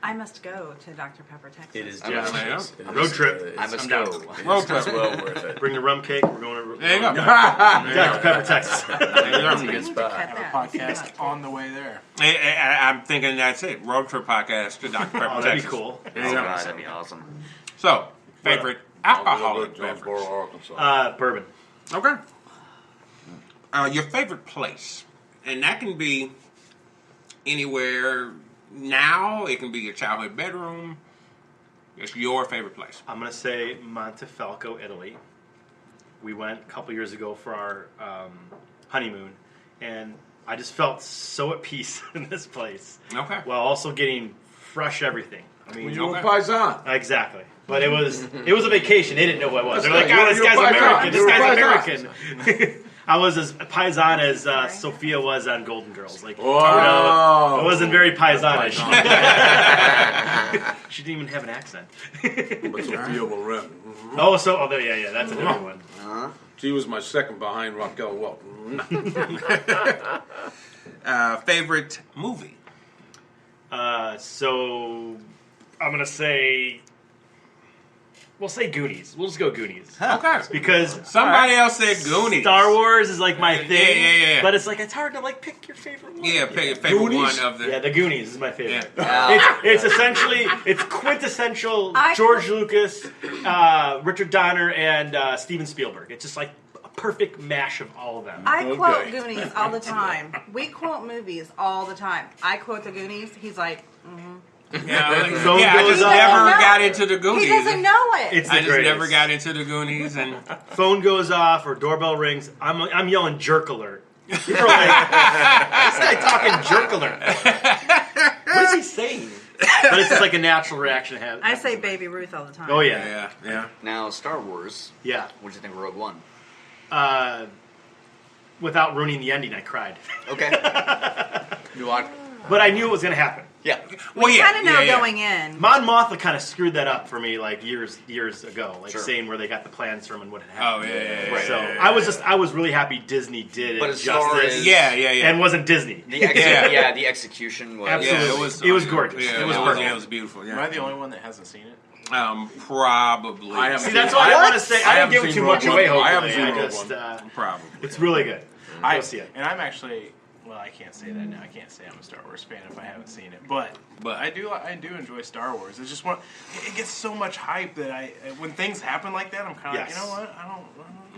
I must go to Dr. Pepper, Texas. It is I'm just down. it Road is, trip. it's- I must I'm down. go. Road It's trip. well worth it. Bring the rum cake. We're going to There you go. Dr. Pepper, Texas. That's a I good need to spot. cut Have that. a podcast on the way there. I'm thinking that's it. Road trip podcast to Dr. Pepper, Oh, that'd be Texas. cool. There Oh, you go. God, that'd be awesome. So, favorite alcoholic beverage. Jonesboro, Arkansas. Bourbon. Okay. Your favorite place, and that can be anywhere. Now it can be your childhood bedroom. It's your favorite place. I'm going to say Montefalco, Italy. We went a couple years ago for our honeymoon, and I just felt so at peace in this place. Okay. While also getting fresh everything. I mean, You were Okay. Paisan. exactly. But it was a vacation. They didn't know who I was. They're like, You're- "Oh, this you're guy's Paisan. American. This You're guy's Paisan." American." I was as paisan as Sophia was on Golden Girls. Like, Wow. I wasn't very paisanish. She didn't even have an accent. But Sophia Loren. Yeah, that's a different one. She was my second behind Raquel Welton. Favorite movie. So I'm gonna say, we'll say Goonies. We'll just go Goonies Okay. because Somebody else said Goonies. Star Wars is like my thing. Yeah. But it's like it's hard to like pick your favorite one. Yeah, favorite Goonies? one of the. Yeah, the Goonies is my favorite. Yeah. It's essentially quintessential I- George Lucas, Richard Donner, and Steven Spielberg. It's just like a perfect mash of all of them. I quote Okay. Goonies all the time. We quote movies all the time. I quote the Goonies. He's like, Yeah, Phone I goes just off. never No. got into the Goonies. he doesn't know it. It's I the just greatest. never got into the Goonies, and Phone goes off or doorbell rings. I'm yelling jerk alert. People are like, this guy talking jerk alert. What is he saying? But it's just like a natural reaction to have. I say Baby Ruth all the time. Oh yeah, yeah. Now, Star Wars. yeah. What do you think of Rogue One? Without ruining the ending, I cried. Okay. You like But I knew it was going to happen. Yeah. Well, We yeah, kind of know yeah. going in. Mon Mothma kind of screwed that up for me, like years ago, like Sure. saying where they got the plans from and what had Oh happened. yeah. So I was really happy Disney did But it as far justice. as- Yeah. and wasn't Disney. The Yeah. the execution was. Absolutely. It was gorgeous. Yeah, It was it perfect. was beautiful. Am I Yeah. the only one that hasn't seen it? Probably. I haven't See, seen that's it. why I What? want to say. I didn't haven't give seen too Rogue much One. away. I Hopefully, haven't seen I Rogue just One. Probably. it's really good. Go see it. And I'm actually, well, I can't say that now. I can't say I'm a Star Wars fan if I haven't seen it. But I do enjoy Star Wars. It's just it gets so much hype that when things happen like that, I'm kind of Yes. like, you know what?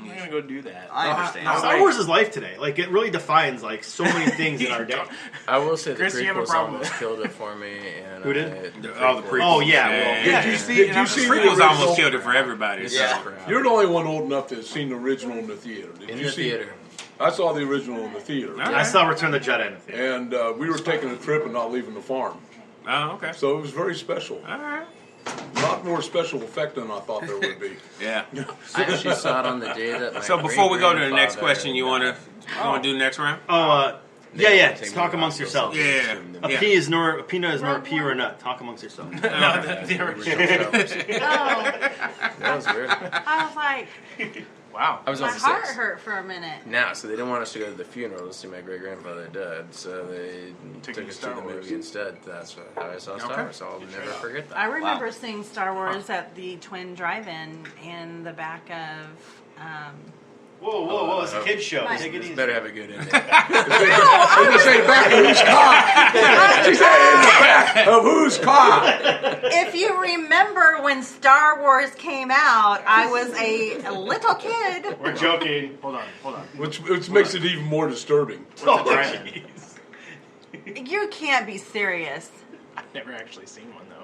I'm not gonna go do that. I understand. Star Wars is life today. Like it really defines like so many things in our day. I will say the Chris, you have a prequels problem almost with- killed it for me. And Who did? The prequels. prequels. Oh yeah, well, Yeah. Did you see? Did Did you you see see The the prequels almost original? killed it for everybody. so- Yeah. You're the only one old enough to have seen the original in the theater. Did In you the see? theater. I saw the original in the theater, All I saw Return of the Jedi in the theater. and we were taking a trip and not leaving the farm, Oh, okay. so it was very special. All right. A lot more special effect than I thought there would be. Yeah. I actually saw it on the day that my So before we go to the next great-grandfather question, you want to died. do the next round? Oh, Yeah. Talk amongst yourselves. Yeah. A peanut is nor a pea or a nut. Talk amongst yourselves. No, the original. That was weird. I was like, Wow. I was my also heart 6. hurt for a minute. Now, so they didn't want us to go to the funeral to see my great grandfather dead, so they took you us to Star the Wars. movie instead. That's how I saw Star Wars. So I'll never forget that. I remember seeing Star Wars at the Twin Drive-In in the back of. Whoa! It's a kid's show. Nice. Take it This easy. better have a good ending. They say back of whose car? She said in the back of whose car? If you remember when Star Wars came out, I was a little kid. We're joking. Hold on. Which makes it even more disturbing. What's a drive-in? You can't be serious. I've never actually seen one though.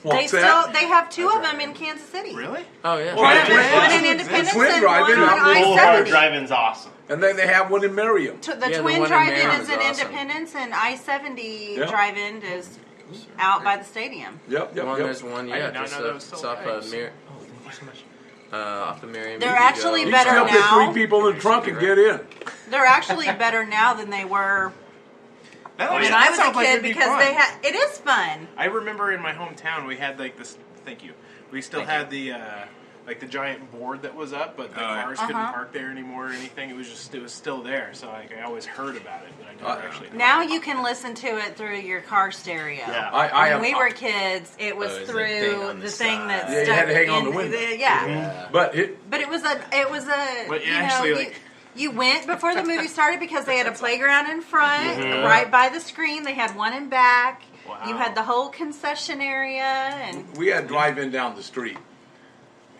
What's that? They have 2 of them in Kansas City. Really? Oh, yeah. One Right. in Independence Twin and Drive-In one on out in Boulevard I-70. Drive-In's awesome. And then they have one in Merriam. The Yeah, the Twin one in Drive-In Maryland is is in awesome. Independence, and I-70 Yeah. Drive-In is out by the stadium. Yep. There's one, I yeah, did not just know that was still off nice. Mir- Oh, thank you so much. Off the Miriam. They're actually You better can up to now. 3 people in the trunk and get in. They're actually better now than they were That when that I was a sounds like kid it'd be because fun. they had. It is fun. I remember in my hometown we had like this. Thank you. We still had the like the giant board that was up, but the cars couldn't park there anymore or anything. It was still there. So like I always heard about it, but I never actually. Now you can listen to it through your car stereo. Yeah. When we were kids, it was it's a through thing on the the thing side. that Yeah, you stuck had to hang on in the window. yeah. But it But it was a But you actually, know, like- you went before the movie started because they had a playground in front, right by the screen. They had one in back. Wow. You had the whole concession area, and we had drive-in down the street,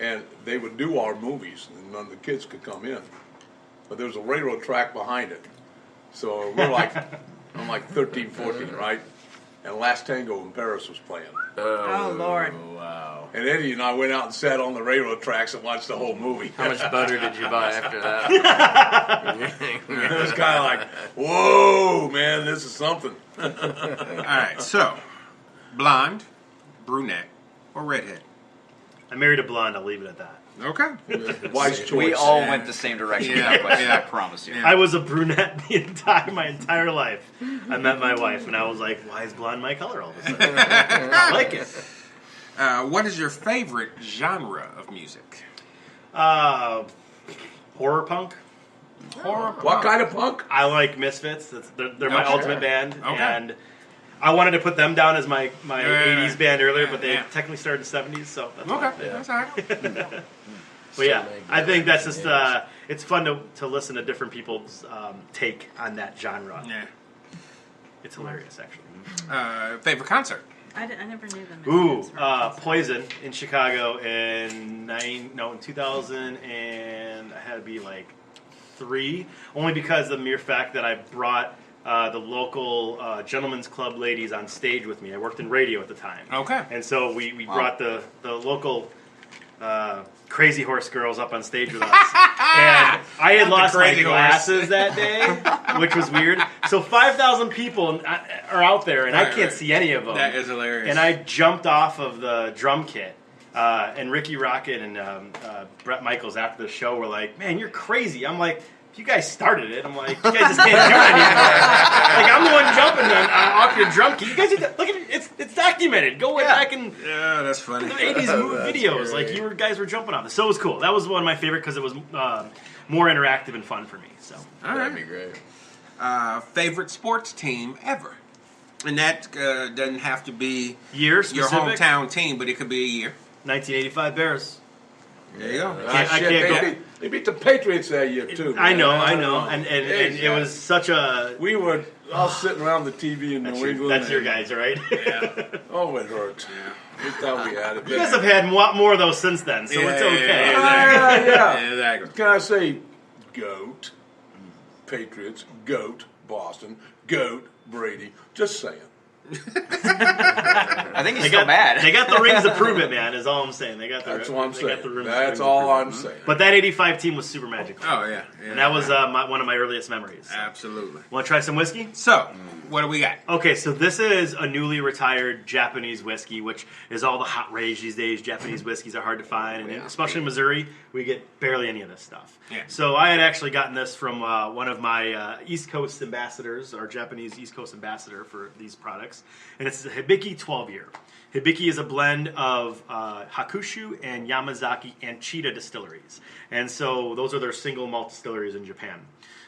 and they would do our movies, and none of the kids could come in. But there was a railroad track behind it, so we're like, I'm like 13, 14, right? And Last Tango in Paris was playing, oh Lord, Wow. and Eddie and I went out and sat on the railroad tracks and watched the whole movie. How much butter did you buy after that? It was kind of like, whoa, man, this is something. All right, so blonde, brunette, or redhead? I married a blonde. I'll leave it at that. Okay. Wise choice. We all went the same direction with that question. I promise you. Yeah. I was a brunette my entire life. I met my wife, and I was like, "Why is blonde my color all of a sudden?" I like it. What is your favorite genre of music? Horror punk. What kind of punk? I like Misfits. They're my Okay. ultimate band, Okay. and I wanted to put them down as my 80s band earlier, but they Yeah. technically started in the 70s, so that's Okay, fine. that's all right. But yeah, make I think that's different just names. it's fun to listen to different people's take on that genre. Yeah. It's hilarious, actually. Favorite concert? I never knew them. Ooh, Poison in Chicago in 2000, and I had to be like 3, only because of the mere fact that I brought the local Gentlemen's Club ladies on stage with me. I worked in radio at the time. Okay. And so we brought the local Crazy Horse girls up on stage with us. And I had lost my Crazy Horse. glasses that day, which was weird. So 5,000 people are out there, and I can't see any of them. That is hilarious. And I jumped off of the drum kit. And Ricky Rocket and Brett Michaels after the show were like, "Man, you're crazy." I'm like, "You guys started it." I'm like, "You guys just can't do it anymore." Like, I'm the one jumping off your drum kit. You guys, look at it. It's documented. Go back and Yeah, that's funny. the 80s videos. Like, you guys were jumping off it. So it was cool. That was one of my favorite because it was more interactive and fun for me. So All That'd right. be great. Favorite sports team ever? And that doesn't have to be year your specific. hometown team, but it could be a year. 1985 Bears. There you go. I can't They beat the Patriots that year too. I man. know, and it was such a. We were all sitting around the TV in New England. That's your guys, right? Oh, it hurts. We thought we had it. You guys have had a lot more of those since then, so it's okay. Yeah. Exactly. Can I say GOAT? Patriots, GOAT, Boston, GOAT, Brady. Just saying. I think he's They still got, mad. they got the rings to prove it, man, is all I'm saying. They got the That's what I'm they saying. got the rings That's to all prove it. I'm saying. But that 85 team was super magical. Oh, yeah. And that was one of my earliest memories. Absolutely. Want to try some whiskey? So, what do we got? Okay, so this is a newly retired Japanese whiskey, which is all the hot rage these days. Japanese whiskeys are hard to find, and especially in Missouri, we get barely any of this stuff. Yeah. So I had actually gotten this from one of my East Coast ambassadors, our Japanese East Coast ambassador for these products, and it's a Hibiki 12-year. Hibiki is a blend of Hakushu and Yamazaki and Chita distilleries. And so those are their single malt distilleries in Japan.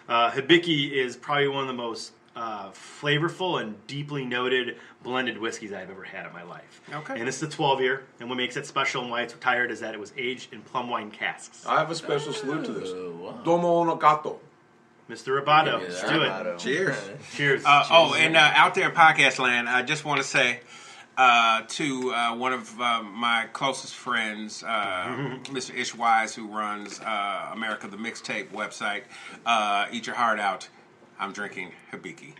Hibiki is probably one of the most flavorful and deeply noted blended whiskeys I've ever had in my life. Okay. And this is a 12-year, and what makes it special and why it's retired is that it was aged in plum wine casks. I have a special salute to this. Wow. Domo onogato. Mr. Roboto, Yeah, let's that. do Roboto. it. Cheers. Cheers. And out there in podcast land, I just want to say to one of my closest friends, Mr. Ish Wise, who runs America the Mixtape website, Eat Your Heart Out. I'm drinking Hibiki.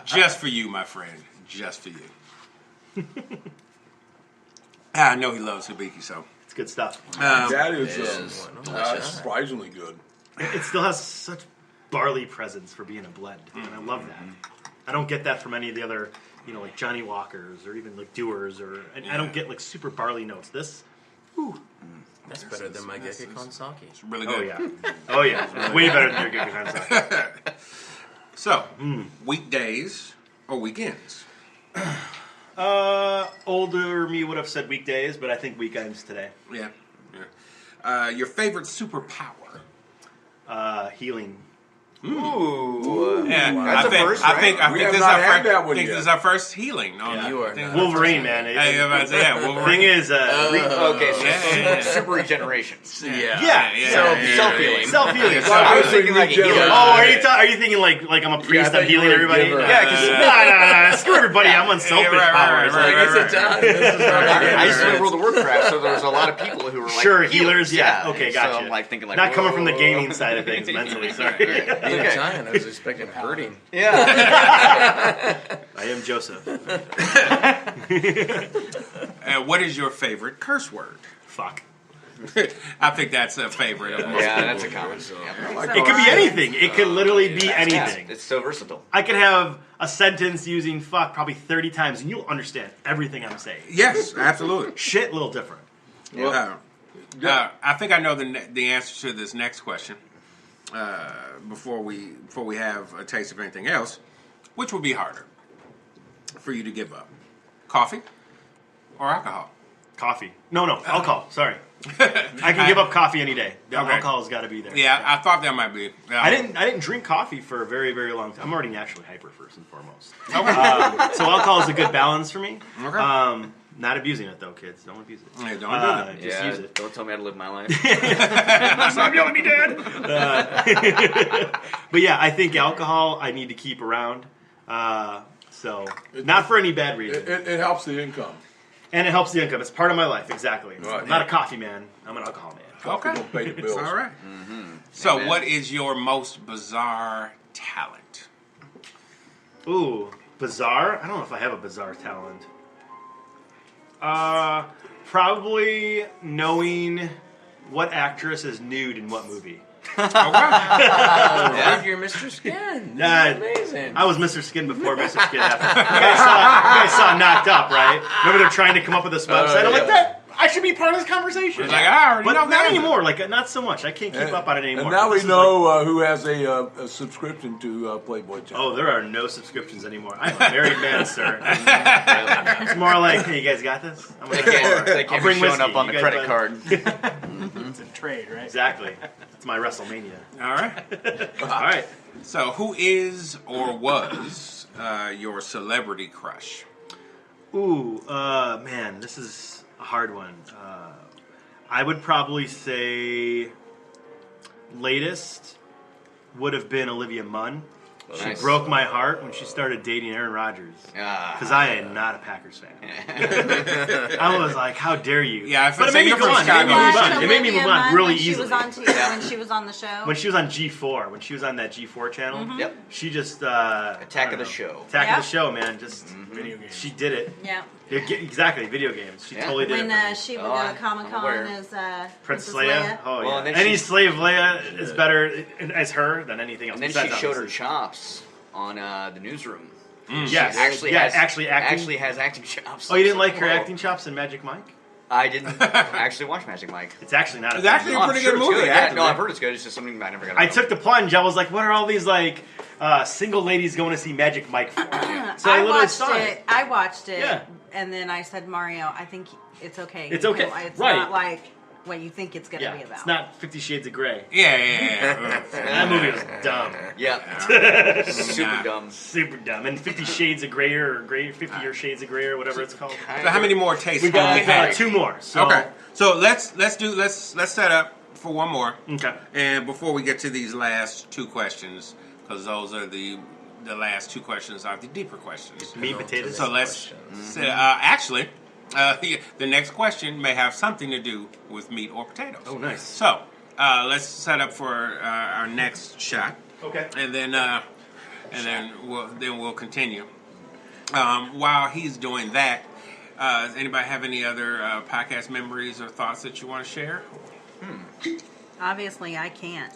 Just for you, my friend. Just for you. I know he loves Hibiki, so. It's good stuff. That is is. surprisingly good. It still has such barley presence for being a blend, and I love that. I don't get that from any of the other, like Johnny Walkers or even like Dewar's, and I don't get like super barley notes. This, That's better than my Gekikon sake. It's really oh good. yeah, oh yeah, it's way better than your Gekko So, weekdays or weekends? Older me would have said weekdays, but I think weekends today. Yeah. Your favorite superpower? Healing. Ooh. Yeah, That's a first, right? I think We this have is not our had first. that I one think yet. this is our first healing. No, Yeah. You are I think- not. Wolverine, man. Hey, I was about to say, yeah, Wolverine. Thing is, Okay, so Yeah. super regeneration. self-healing. Self-healing. I was thinking like a healer. Oh, are you thinking like I'm a priest? I I'm thought you healing were a everybody? giver. Yeah, 'cause- Nah. Screw everybody. I'm unselfish right, powers. right, Like, right, It's a time. This is not I used to play World of Warcraft, so there was a lot of people who were like Sure, healers. Yeah. Okay, So gotcha. I'm like thinking like Not coming from the whoa. gaming side of things mentally. Sorry. Being Okay. Italian, I was expecting hurting. Yeah. I am Joseph. What is your favorite curse word? Fuck. I think that's a favorite of most Yeah, people. that's a common. Yeah. It could be anything. It could literally be Yeah, anything. it's so versatile. I could have a sentence using fuck probably 30 times, and you'll understand everything I'm saying. Yes, absolutely. Shit, little different. I think I know the answer to this next question. Before we have a taste of anything else, which would be harder for you to give up, coffee or alcohol? Coffee. No, alcohol. Sorry. I can give up coffee any day. The Okay. alcohol's got to be there. Yeah, I thought that might be. I didn't drink coffee for a very, very long time. I'm already naturally hyper first and foremost. Okay. So alcohol is a good balance for me. Okay. Not abusing it though, kids. Don't abuse it. Yeah, don't do that. Just use it. Don't tell me how to live my life. Stop yelling at me, Dad. But yeah, I think alcohol I need to keep around. So not for any bad reason. It helps the income. And it helps the income. It's part of my life, exactly. Right. I'm not a coffee man. I'm an alcohol man. Okay. People pay the bills. All right. So, Amen. what is your most bizarre talent? Ooh, bizarre? I don't know if I have a bizarre talent. Probably knowing what actress is nude in what movie. Okay. Yeah. You're Mr. Skin. This is amazing. I was Mr. Skin before Mr. Skin happened. You guys saw Knocked Up, right? Remember they're trying to come up with this website? I'm like, I should be part of this conversation. It's like, I already But know not that. anymore. Like, not so much. I can't keep up on it anymore. And now we This is know who has a subscription to Playboy Channel. Oh, there are no subscriptions anymore. I'm a married man, sir. It's more like, hey, you guys got this? I'm They gonna can't, they I'll can't bring be showing whiskey. up on You the guys credit buy- card. It's a trade, right? Exactly. It's my WrestleMania. All right. All right. So, who is or was your celebrity crush? Ooh, man, this is a hard one. I would probably say latest would have been Olivia Munn. She Nice. broke my heart when she started dating Aaron Rodgers. Because I am not a Packers fan. I was like, how dare you? Yeah, I but it say made me you're go from on. It made me Chicago. move Watch on. It made me Olivia move on Munn really when she easily. was on when she was on the show. When she was on G4, when she was on that G4 channel, Yep. she just Attack of the Show. Attack Yep. of the Show, man. Just Video games. she did it. Yeah. Exactly, video games. She Yeah. totally did When it. For me. she would Oh, go to I'm Comic aware. Con as Princess Princess Leia. Oh Well, yeah. and then Any she- slave Leia is better as her than anything else. And then she besides, showed her obviously. chops on the newsroom. Yes. Actually yeah, has actually acting. actually has acting chops. Oh, you didn't like her Whoa. acting chops in Magic Mike? I didn't actually watch Magic Mike. It's actually not. It's actually No, a I'm pretty sure good it's movie. Yeah, actually. no, I've heard it's good. It's just something I never got. I took the plunge. I was like, "What are all these like single ladies going to see Magic Mike for?" So I literally watched saw it. I watched it, Yeah. and then I said, Mario, I think it's okay. It's You okay. can- It's Right. not like what you think it's going to Yeah, be about. it's not 50 Shades of Grey. Yeah. That movie was dumb. Yeah, super dumb. Super dumb. And 50 Shades of Grey or 50 or Shades of Grey or whatever it's called. So how many more tastes? We got do we have? 2 more. So. Okay. So let's set up for one more. Okay. And before we get to these last 2 questions, because those are the last 2 questions are the deeper questions. Meat potatoes. So let's actually, the next question may have something to do with meat or potatoes. Oh, nice. So let's set up for our next shot, Okay. and then we'll continue. While he's doing that, does anybody have any other podcast memories or thoughts that you want to share? Obviously, I can't.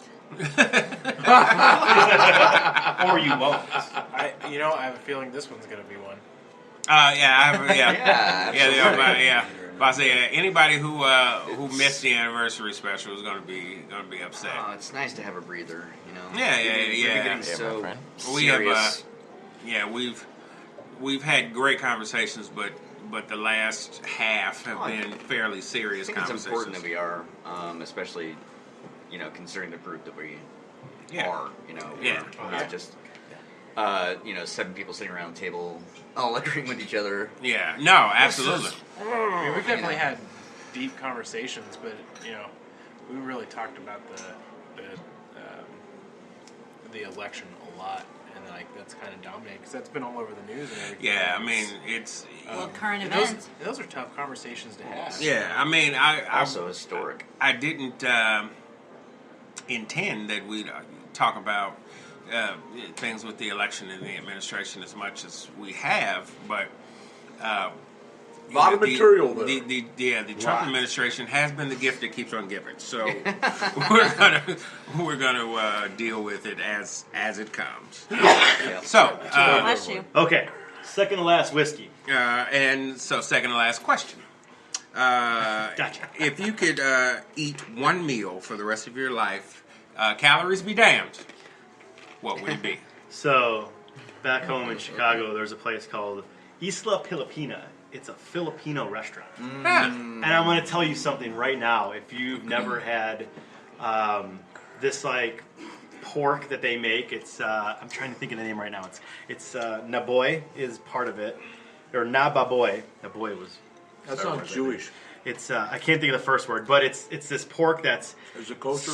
Or you won't. I have a feeling this one's going to be one. Yeah. Yeah. But I say anybody who missed the anniversary special is going to be upset. Oh, it's nice to have a breather, you know. Yeah. We're getting my so friend. We have serious. we've had great conversations, but the last half have been fairly serious I think it's conversations. important that we are, especially, considering the group that we are. Yeah. We're not just 7 people sitting around a table all agreeing with each other. Yeah, no, absolutely. I mean, we've definitely had deep conversations, but we really talked about the election a lot, and that's kind of dominated because that's been all over the news and everything. Yeah, I mean it's. Well, current and events. Those are tough conversations to have. Yeah, I mean I Also historic. I didn't intend that we'd talk about things with the election and the administration as much as we have, but A lot of material there. The Trump administration has been the gift that keeps on giving. So we're gonna deal with it as it comes. Yeah. So Bless you. Okay. Second to last whiskey. and so second to last question. Gotcha. If you could eat one meal for the rest of your life, calories be damned, what would it be? So, back home in Chicago, there's a place called Isla Filipina. It's a Filipino restaurant. And I'm going to tell you something right now. If you've never had this like pork that they make, it's I'm trying to think of the name right now. It's Naboy is part of it, or Nababoy. Naboy was. That sounds Jewish. It's I can't think of the first word, but it's this pork that's Is it kosher?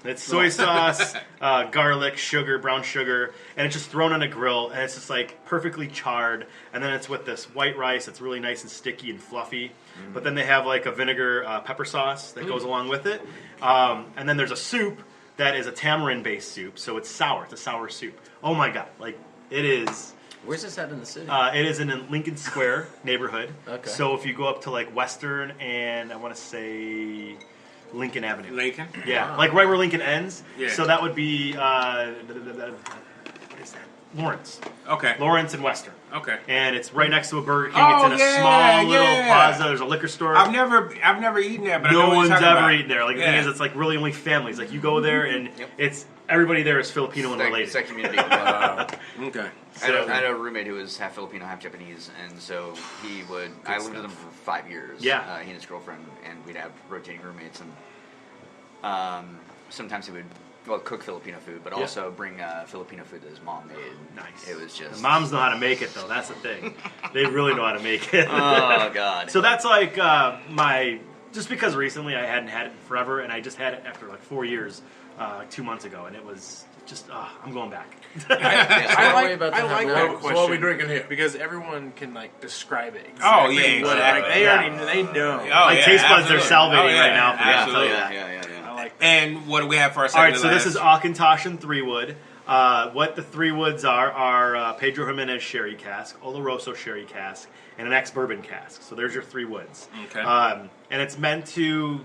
it's soy sauce, garlic, sugar, brown sugar, and it's just thrown on a grill, and it's just like perfectly charred, and then it's with this white rice that's really nice and sticky and fluffy. But then they have like a vinegar pepper sauce that goes along with it, and then there's a soup that is a tamarind-based soup, so it's sour. It's a sour soup. Oh my god, like it is. Where's this at in the city? It is in a Lincoln Square neighborhood. Okay. So if you go up to like Western and I want to say Lincoln Avenue. Lincoln? Yeah, like right where Lincoln ends. Yeah. So that would be what is that? Lawrence. Okay. Lawrence and Western. Okay. And it's right next to a Burger King. Oh, it's in a yeah, small little yeah. plaza. There's a liquor store. I've never eaten there, but I know no what one's you're talking ever about. eaten there. Like the thing is, it's like really only families. Like you go there and Yep. it's everybody there is Filipino and related. It's that community. Okay. I had a roommate who was half Filipino, half Japanese, and so he would. I lived with him for 5 years. Yeah. He and his girlfriend, and we'd have rotating roommates, and sometimes he would cook Filipino food, but also bring Filipino food that his mom made. Nice. It was just The moms know how to make it though. That's the thing. They really know how to make it. Oh God. So that's like my. Just because recently I hadn't had it in forever, and I just had it after like 4 years, like 2 months ago, and it was just I'm going back. I like about to have that one. So question. what are we drinking here? Because everyone can describe it. Oh, Exactly yeah, what exactly. they Yeah. already know. Oh, My yeah, taste buds are absolutely. salivating Oh, yeah, right now. For that. absolutely. Yeah. I like that. And what do we have for our All second right, to so last? this is Auchentoshan and 3-wood. What the 3-woods are Pedro Jimenez sherry cask, Oloroso sherry cask, and an ex-bourbon cask. So there's your 3-woods. Okay. And it's meant to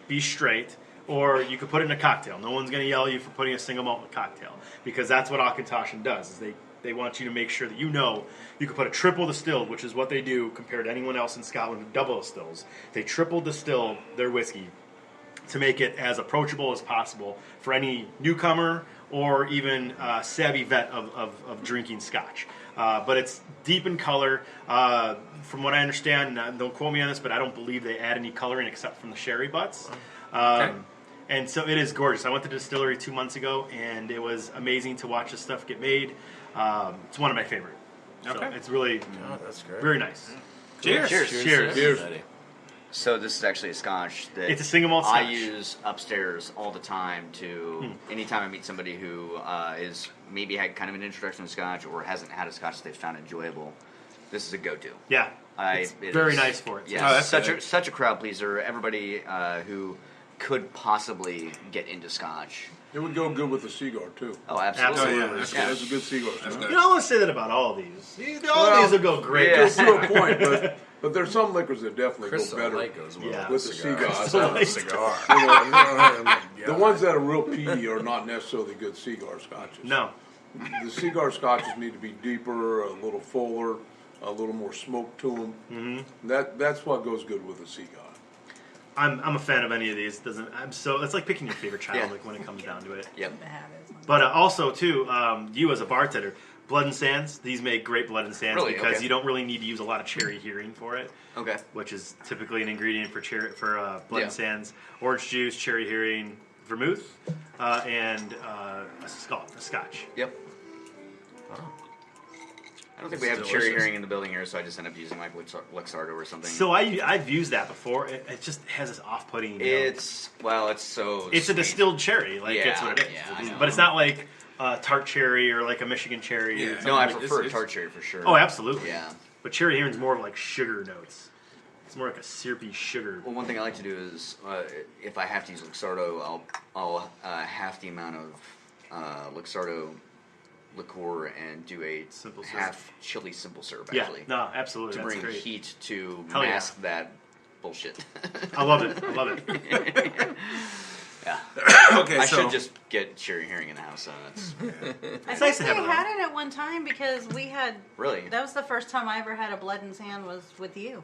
be straight, or you could put it in a cocktail. No one's going to yell at you for putting a single malt in a cocktail, because that's what Auchentoshan does. Is they they want you to make sure that you can put a triple distilled, which is what they do compared to anyone else in Scotland who double distills. They triple distill their whiskey to make it as approachable as possible for any newcomer or even savvy vet of drinking Scotch. But it's deep in color. From what I understand, and don't quote me on this, but I don't believe they add any coloring except from the sherry butts. And so it is gorgeous. I went to the distillery 2 months ago, and it was amazing to watch this stuff get made. It's one of my favorite. So it's really that's great. very nice. Cheers. Cheers. So this is actually a Scotch that It's a single malt I Scotch. use upstairs all the time to anytime I meet somebody who is maybe had kind of an introduction to Scotch or hasn't had a Scotch they've found enjoyable. This is a go-to. Yeah. It's very nice for it. Yeah, that's such a crowd pleaser. Everybody who could possibly get into Scotch. It would go good with a cigar too. Oh, absolutely. Absolutely. That's a good cigar. You don't want to say that about all of these. All of these will go great. Yeah. To a point, but there's some liquors that definitely Crystal go better Light goes well Yeah. with the cigar. Cigar. The ones that are real peaty are not necessarily good cigar scotches. No. The cigar scotches need to be deeper, a little fuller, a little more smoke to them. Mm-hmm. That's what goes good with a cigar. I'm a fan of any of these. It's like picking your favorite child, Yeah. like when it comes down to it. Yep. To have it. But also too, you as a bartender, Blood and Sands. These make great Blood and Sands Really? because Okay. you don't really need to use a lot of cherry hearing for it, Okay. which is typically an ingredient for Blood Yeah. and Sands. Orange juice, cherry hearing, vermouth, and a Scotch. Yep. I don't think we have It's cherry delicious. hearing in the building here, so I just end up using like Luxardo or something. So I've used that before. It just has this off-putting. It's so. It's a sweet. distilled cherry, like that's Yeah, what it is. yeah, I know. But it's not like tart cherry or like a Michigan cherry. Yeah. Or No, I something like- prefer tart cherry for sure. Oh, absolutely. Yeah. But cherry hearing is more of like sugar notes. It's more like a syrupy sugar. Well, one thing I like to do is, if I have to use Luxardo, I'll half the amount of Luxardo liqueur and do a Simple syrup. half chili simple syrup Yeah, actually no, absolutely. to That's bring great. heat to Hell yeah. mask that bullshit. I love it. I love it. Yeah, Okay, I so should just get cherry hearing in the house. So that's It's nice to have we it had it at one time because we had. really. That was the first time I ever had a Blood and Sand was with you.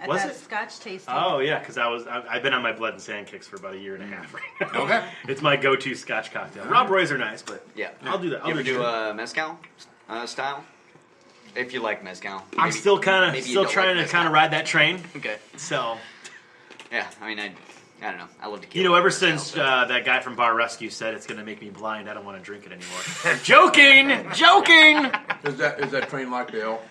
At Was that it? Scotch tasting. Oh yeah, because I've been on my Blood and Sand kicks for about a year and a half. Right now. Okay. It's my go-to Scotch cocktail. Rob Roy's are nice, but Yeah, I'll do that. I'll You ever do that. mezcal style? If you like mezcal, I'm Maybe- still maybe you don't trying like to kind mezcal. of ride that train. Okay. So Yeah, I mean, I don't know. I love tequila. you know, ever mezcal, since so- that guy from Bar Rescue said it's going to make me blind, I don't want to drink it anymore. Joking. Is that train like the L?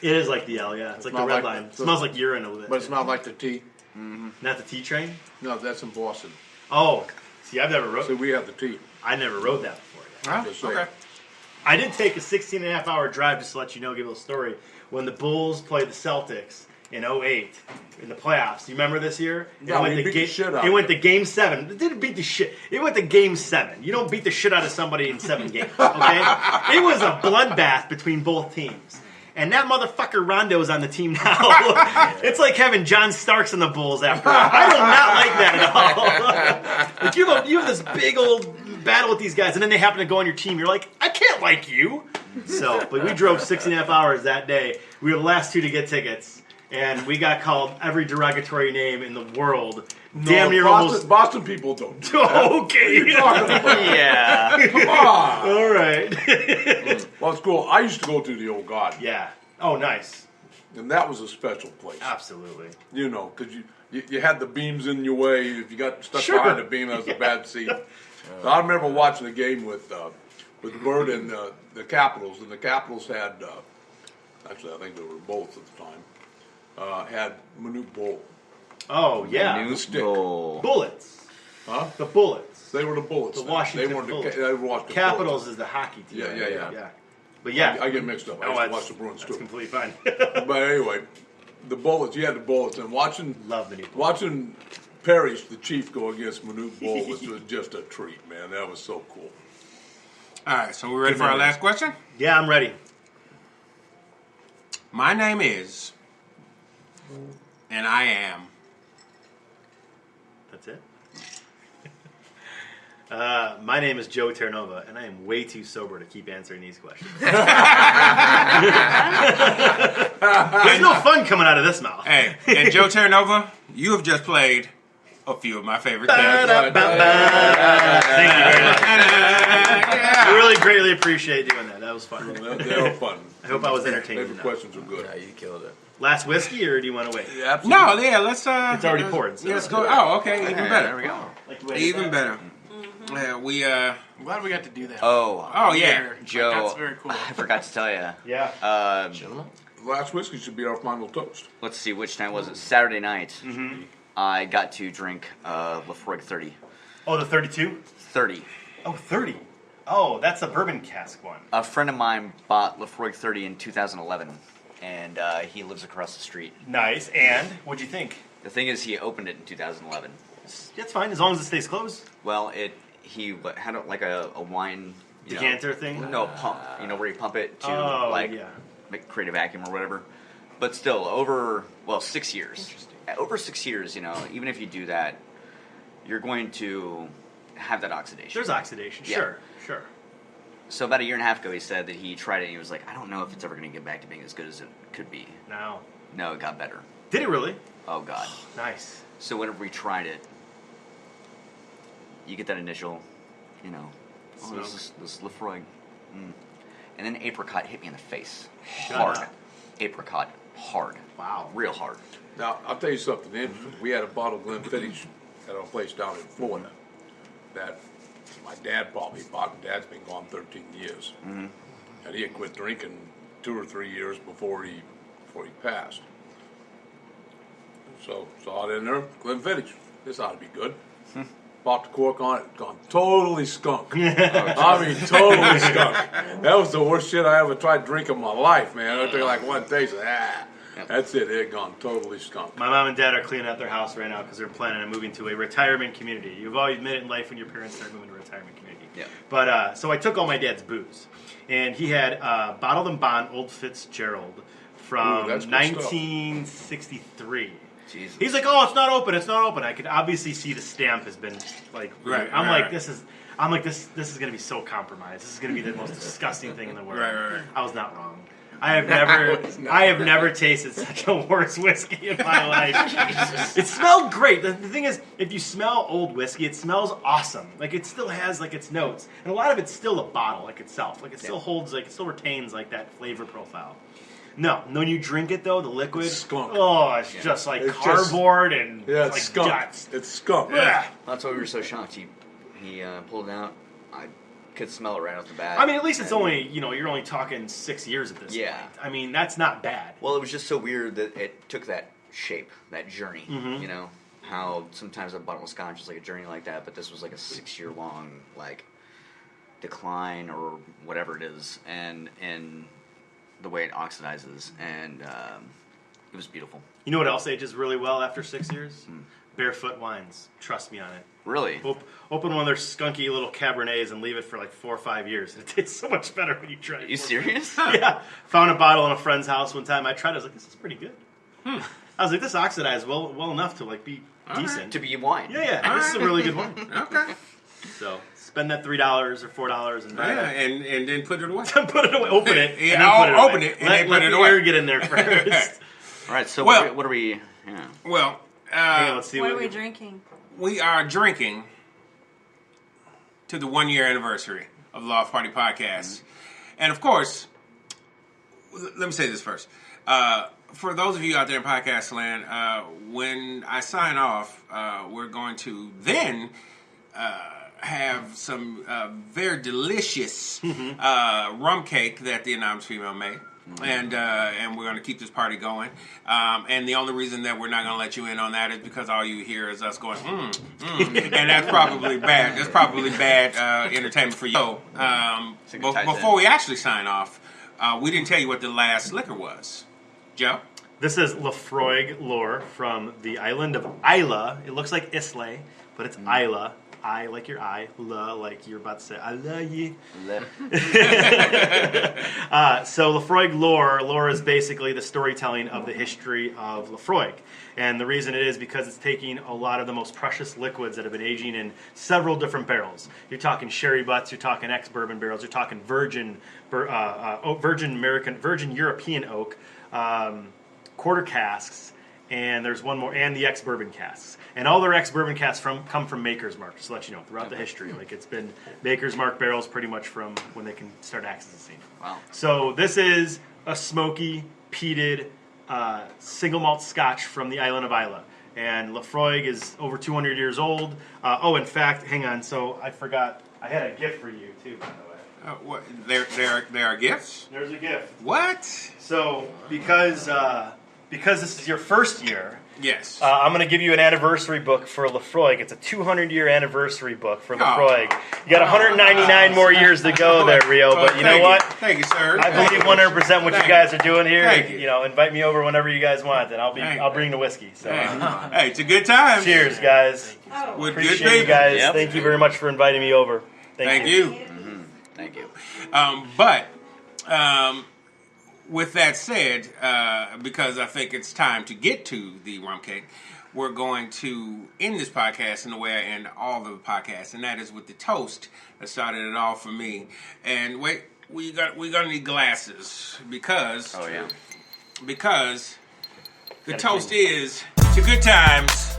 It is like the L, yeah. It's like the not red like line. the- It smells like urine a little bit. But it's not like the T. Not the T train. No, that's in Boston. Oh, see, I've never So rode. we have the T. I never rode that before. Yet. Oh, Just saying. okay. I did take a 16 and a half hour drive just to let you know, give a little story. When the Bulls played the Celtics in 08 in the playoffs, you remember this year? Yeah, we beat the shit out It of went them. to Game 7. It didn't beat the shit. It went to Game 7. You don't beat the shit out of somebody in 7 games, okay? It was a bloodbath between both teams. And that motherfucker Rondo is on the team now. It's like having John Starks on the Bulls after all. I do not like that at all. Like you have this big old battle with these guys, and then they happen to go on your team. You're like, I can't like you. So, but we drove 6.5 hours that day. We were the last two to get tickets, and we got called every derogatory name in the world. Damn near Boston people don't. Okay. Yeah. Come on. All right. Well, it's cool. I used to go to the Old God, Yeah. Oh, nice. and that was a special place. Absolutely. You know, because you had the beams in your way. If you got stuck Sure. behind the beam, that was a bad seat. So I remember watching a game with Bird and the Capitals, and the Capitals had actually I think they were both at the time had Manute Bol. Oh, yeah. New stick. Bowl. Bullets. Huh? The Bullets. They were the Bullets. The then. Washington They weren't Bullets. they were the Capitals Bullets. is the hockey team. Yeah, right? yeah. But yeah. I get mixed up. I used to watch the Bruins That's too. completely fine. But anyway, the Bullets. You had the Bullets, and watching Love the new Bullets. watching Parrish, the Chief, go against Manute Bol was just a treat, man. That was so cool. All right, so we're ready for our last question? Yeah, I'm ready. My name is, and I am. That's it. My name is Joe Terranova, and I am way too sober to keep answering these questions. There's no fun coming out of this mouth. Hey, and Joe Terranova, you have just played a few of my favorite things. Thank you very much. I really greatly appreciate doing that. That was fun. They were fun. I hope I was entertaining Favorite enough. questions were good. Yeah, you killed it. Last whiskey, or do you want to wait? Yeah, absolutely. No, yeah, let's. It's already poured, so- Yeah, let's go. Oh, okay, even better. There we go. Like to wait Even that? better. Yeah, we. I'm glad we got to do that. Oh, Oh yeah. Here. Joe, Like, that's very cool. I forgot to tell you. Yeah. Last whiskey should be our final toast. Let's see, which night was it? Saturday night. I got to drink Lafroig 30. Oh, the 32? 30. Oh, 30. Oh, that's a bourbon cask one. A friend of mine bought Lafroig 30 in 2011, and he lives across the street. Nice. And what'd you think? The thing is, he opened it in 2011. It's fine as long as it stays closed. Well, he had like a wine Decanter thing? No, pump. Where you pump it to yeah. create a vacuum or whatever. But still, over 6 years. Over 6 years, even if you do that, you're going to have that oxidation. There's oxidation. Yeah. Sure. So about a year and a half ago, he said that he tried it and he was like, I don't know if it's ever going to get back to being as good as it could be. Now. No, it got better. Did it really? Oh, God. Nice. So whenever we tried it, you get that initial, this Lafroig. And then apricot hit me in the face. Shut Hard. up. Apricot. Hard. Wow. Real hard. Now, I'll tell you something interesting. We had a bottle of Glenfiddich at our place down in Florida that my dad probably bought, and Dad's been gone 13 years. Mm-hmm. And he had quit drinking 2 or 3 years before he passed. So, saw it in there, Glenfiddich. This ought to be good. Popped the cork on it, gone totally skunk. I mean, totally skunk. That was the worst shit I ever tried drinking in my life, man. I took like one taste, that's it. It had gone totally skunk. My mom and dad are cleaning out their house right now because they're planning on moving to a retirement community. You've always made it in life when your parents start moving to a retirement community. Yeah. But so I took all my dad's booze, and he had Bottled and Bond Old Fitzgerald from Ooh, that's good 1963. Jesus. He's like, oh, it's not open. It's not open. I could obviously see the stamp has been like. Right, I'm right, like, this is going to be so compromised. This is going to be the most disgusting thing in the world. Right. I was not wrong. I have never tasted such a worse whiskey in my life. It smelled great. The thing is, if you smell old whiskey, it smells awesome. Like it still has like its notes, and a lot of it's still a bottle like itself. Like it still holds, like it still retains like that flavor profile. No, when you drink it though, the liquid, It's skunk. oh, it's just like It's cardboard and Yeah, it's like skunk. guts. It's skunk. Yeah. That's why we were so shocked. He pulled it out. I could smell it right off the bat. I mean, at least it's And- only, you're only talking 6 years at this Yeah. point. I mean, that's not bad. Well, it was just so weird that it took that shape, that journey. Mm-hmm. How sometimes a bottle of scotch is like a journey like that, but this was like a 6 year long decline or whatever it is, and the way it oxidizes, and it was beautiful. You know what else ages really well after 6 years? Barefoot wines. Trust me on it. Really? Open one of their skunky little Cabernets and leave it for like 4 or 5 years. It tastes so much better when you try it. Are you serious? Yeah. Found a bottle in a friend's house one time. I tried it. I was like, this is pretty good. I was like, this oxidized well enough to be decent. To be wine. Yeah. This is a really good wine. Okay. So spend that $3 or $4 and buy Yeah, it. and then put it away. Put it away. Open it. Yeah, and then put it away. open it and let, then let put it the away. air get in there first. All right. So Well- what are we? Yeah. Well, Hang on, let's see What are we drinking? we are drinking to the 1 year anniversary of the Loft Party Podcast. And of course, let me say this first. For those of you out there in podcast land, when I sign off, we're going to then have some very delicious rum cake that the anonymous female made. And we're going to keep this party going. And the only reason that we're not going to let you in on that is because all you hear is us going, and that's probably bad. That's probably bad entertainment for you. So, before we actually sign off, we didn't tell you what the last liquor was. Joe? This is Lafroig Lore from the island of Isla. It looks like Islay, but it's Isla. I like your eye, la like you're about to say I love you. So Lefroy lore is basically the storytelling of the history of Lefroy. And the reason it is because it's taking a lot of the most precious liquids that have been aging in several different barrels. You're talking sherry butts, you're talking ex-bourbon barrels, you're talking virgin European oak, quarter casks, and there's one more, and the ex-bourbon casks. And all their ex-bourbon casks come from Maker's Mark, just to let you know, throughout the history. Like, it's been Maker's Mark barrels pretty much from when they can start accessing. Wow. So this is a smoky, peated, single malt Scotch from the island of Islay. And Lefroy is over 200 years old. In fact, hang on. So I forgot. I had a gift for you too, by the way. What? There are gifts. There's a gift. What? So because this is your first year, Yes. I'm going to give you an anniversary book for Lefroy. It's a 200-year anniversary book for Lefroy. You got 199 more years to go there, Rio. But you know what? Thank you, sir. I believe 100% what you guys are doing here. Thank you. You know, invite me over whenever you guys want, and I'll bring the whiskey. So, Hey, it's a good time. cheers, guys. With good Appreciate you people. guys. Yep. Thank you very much for inviting me over. Thank you. Thank you. But with that said, because I think it's time to get to the rum cake, we're going to end this podcast in the way I end all the podcasts, and that is with the toast that started it all for me. And wait, we're gonna need glasses because because the toast is to good times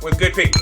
with good people.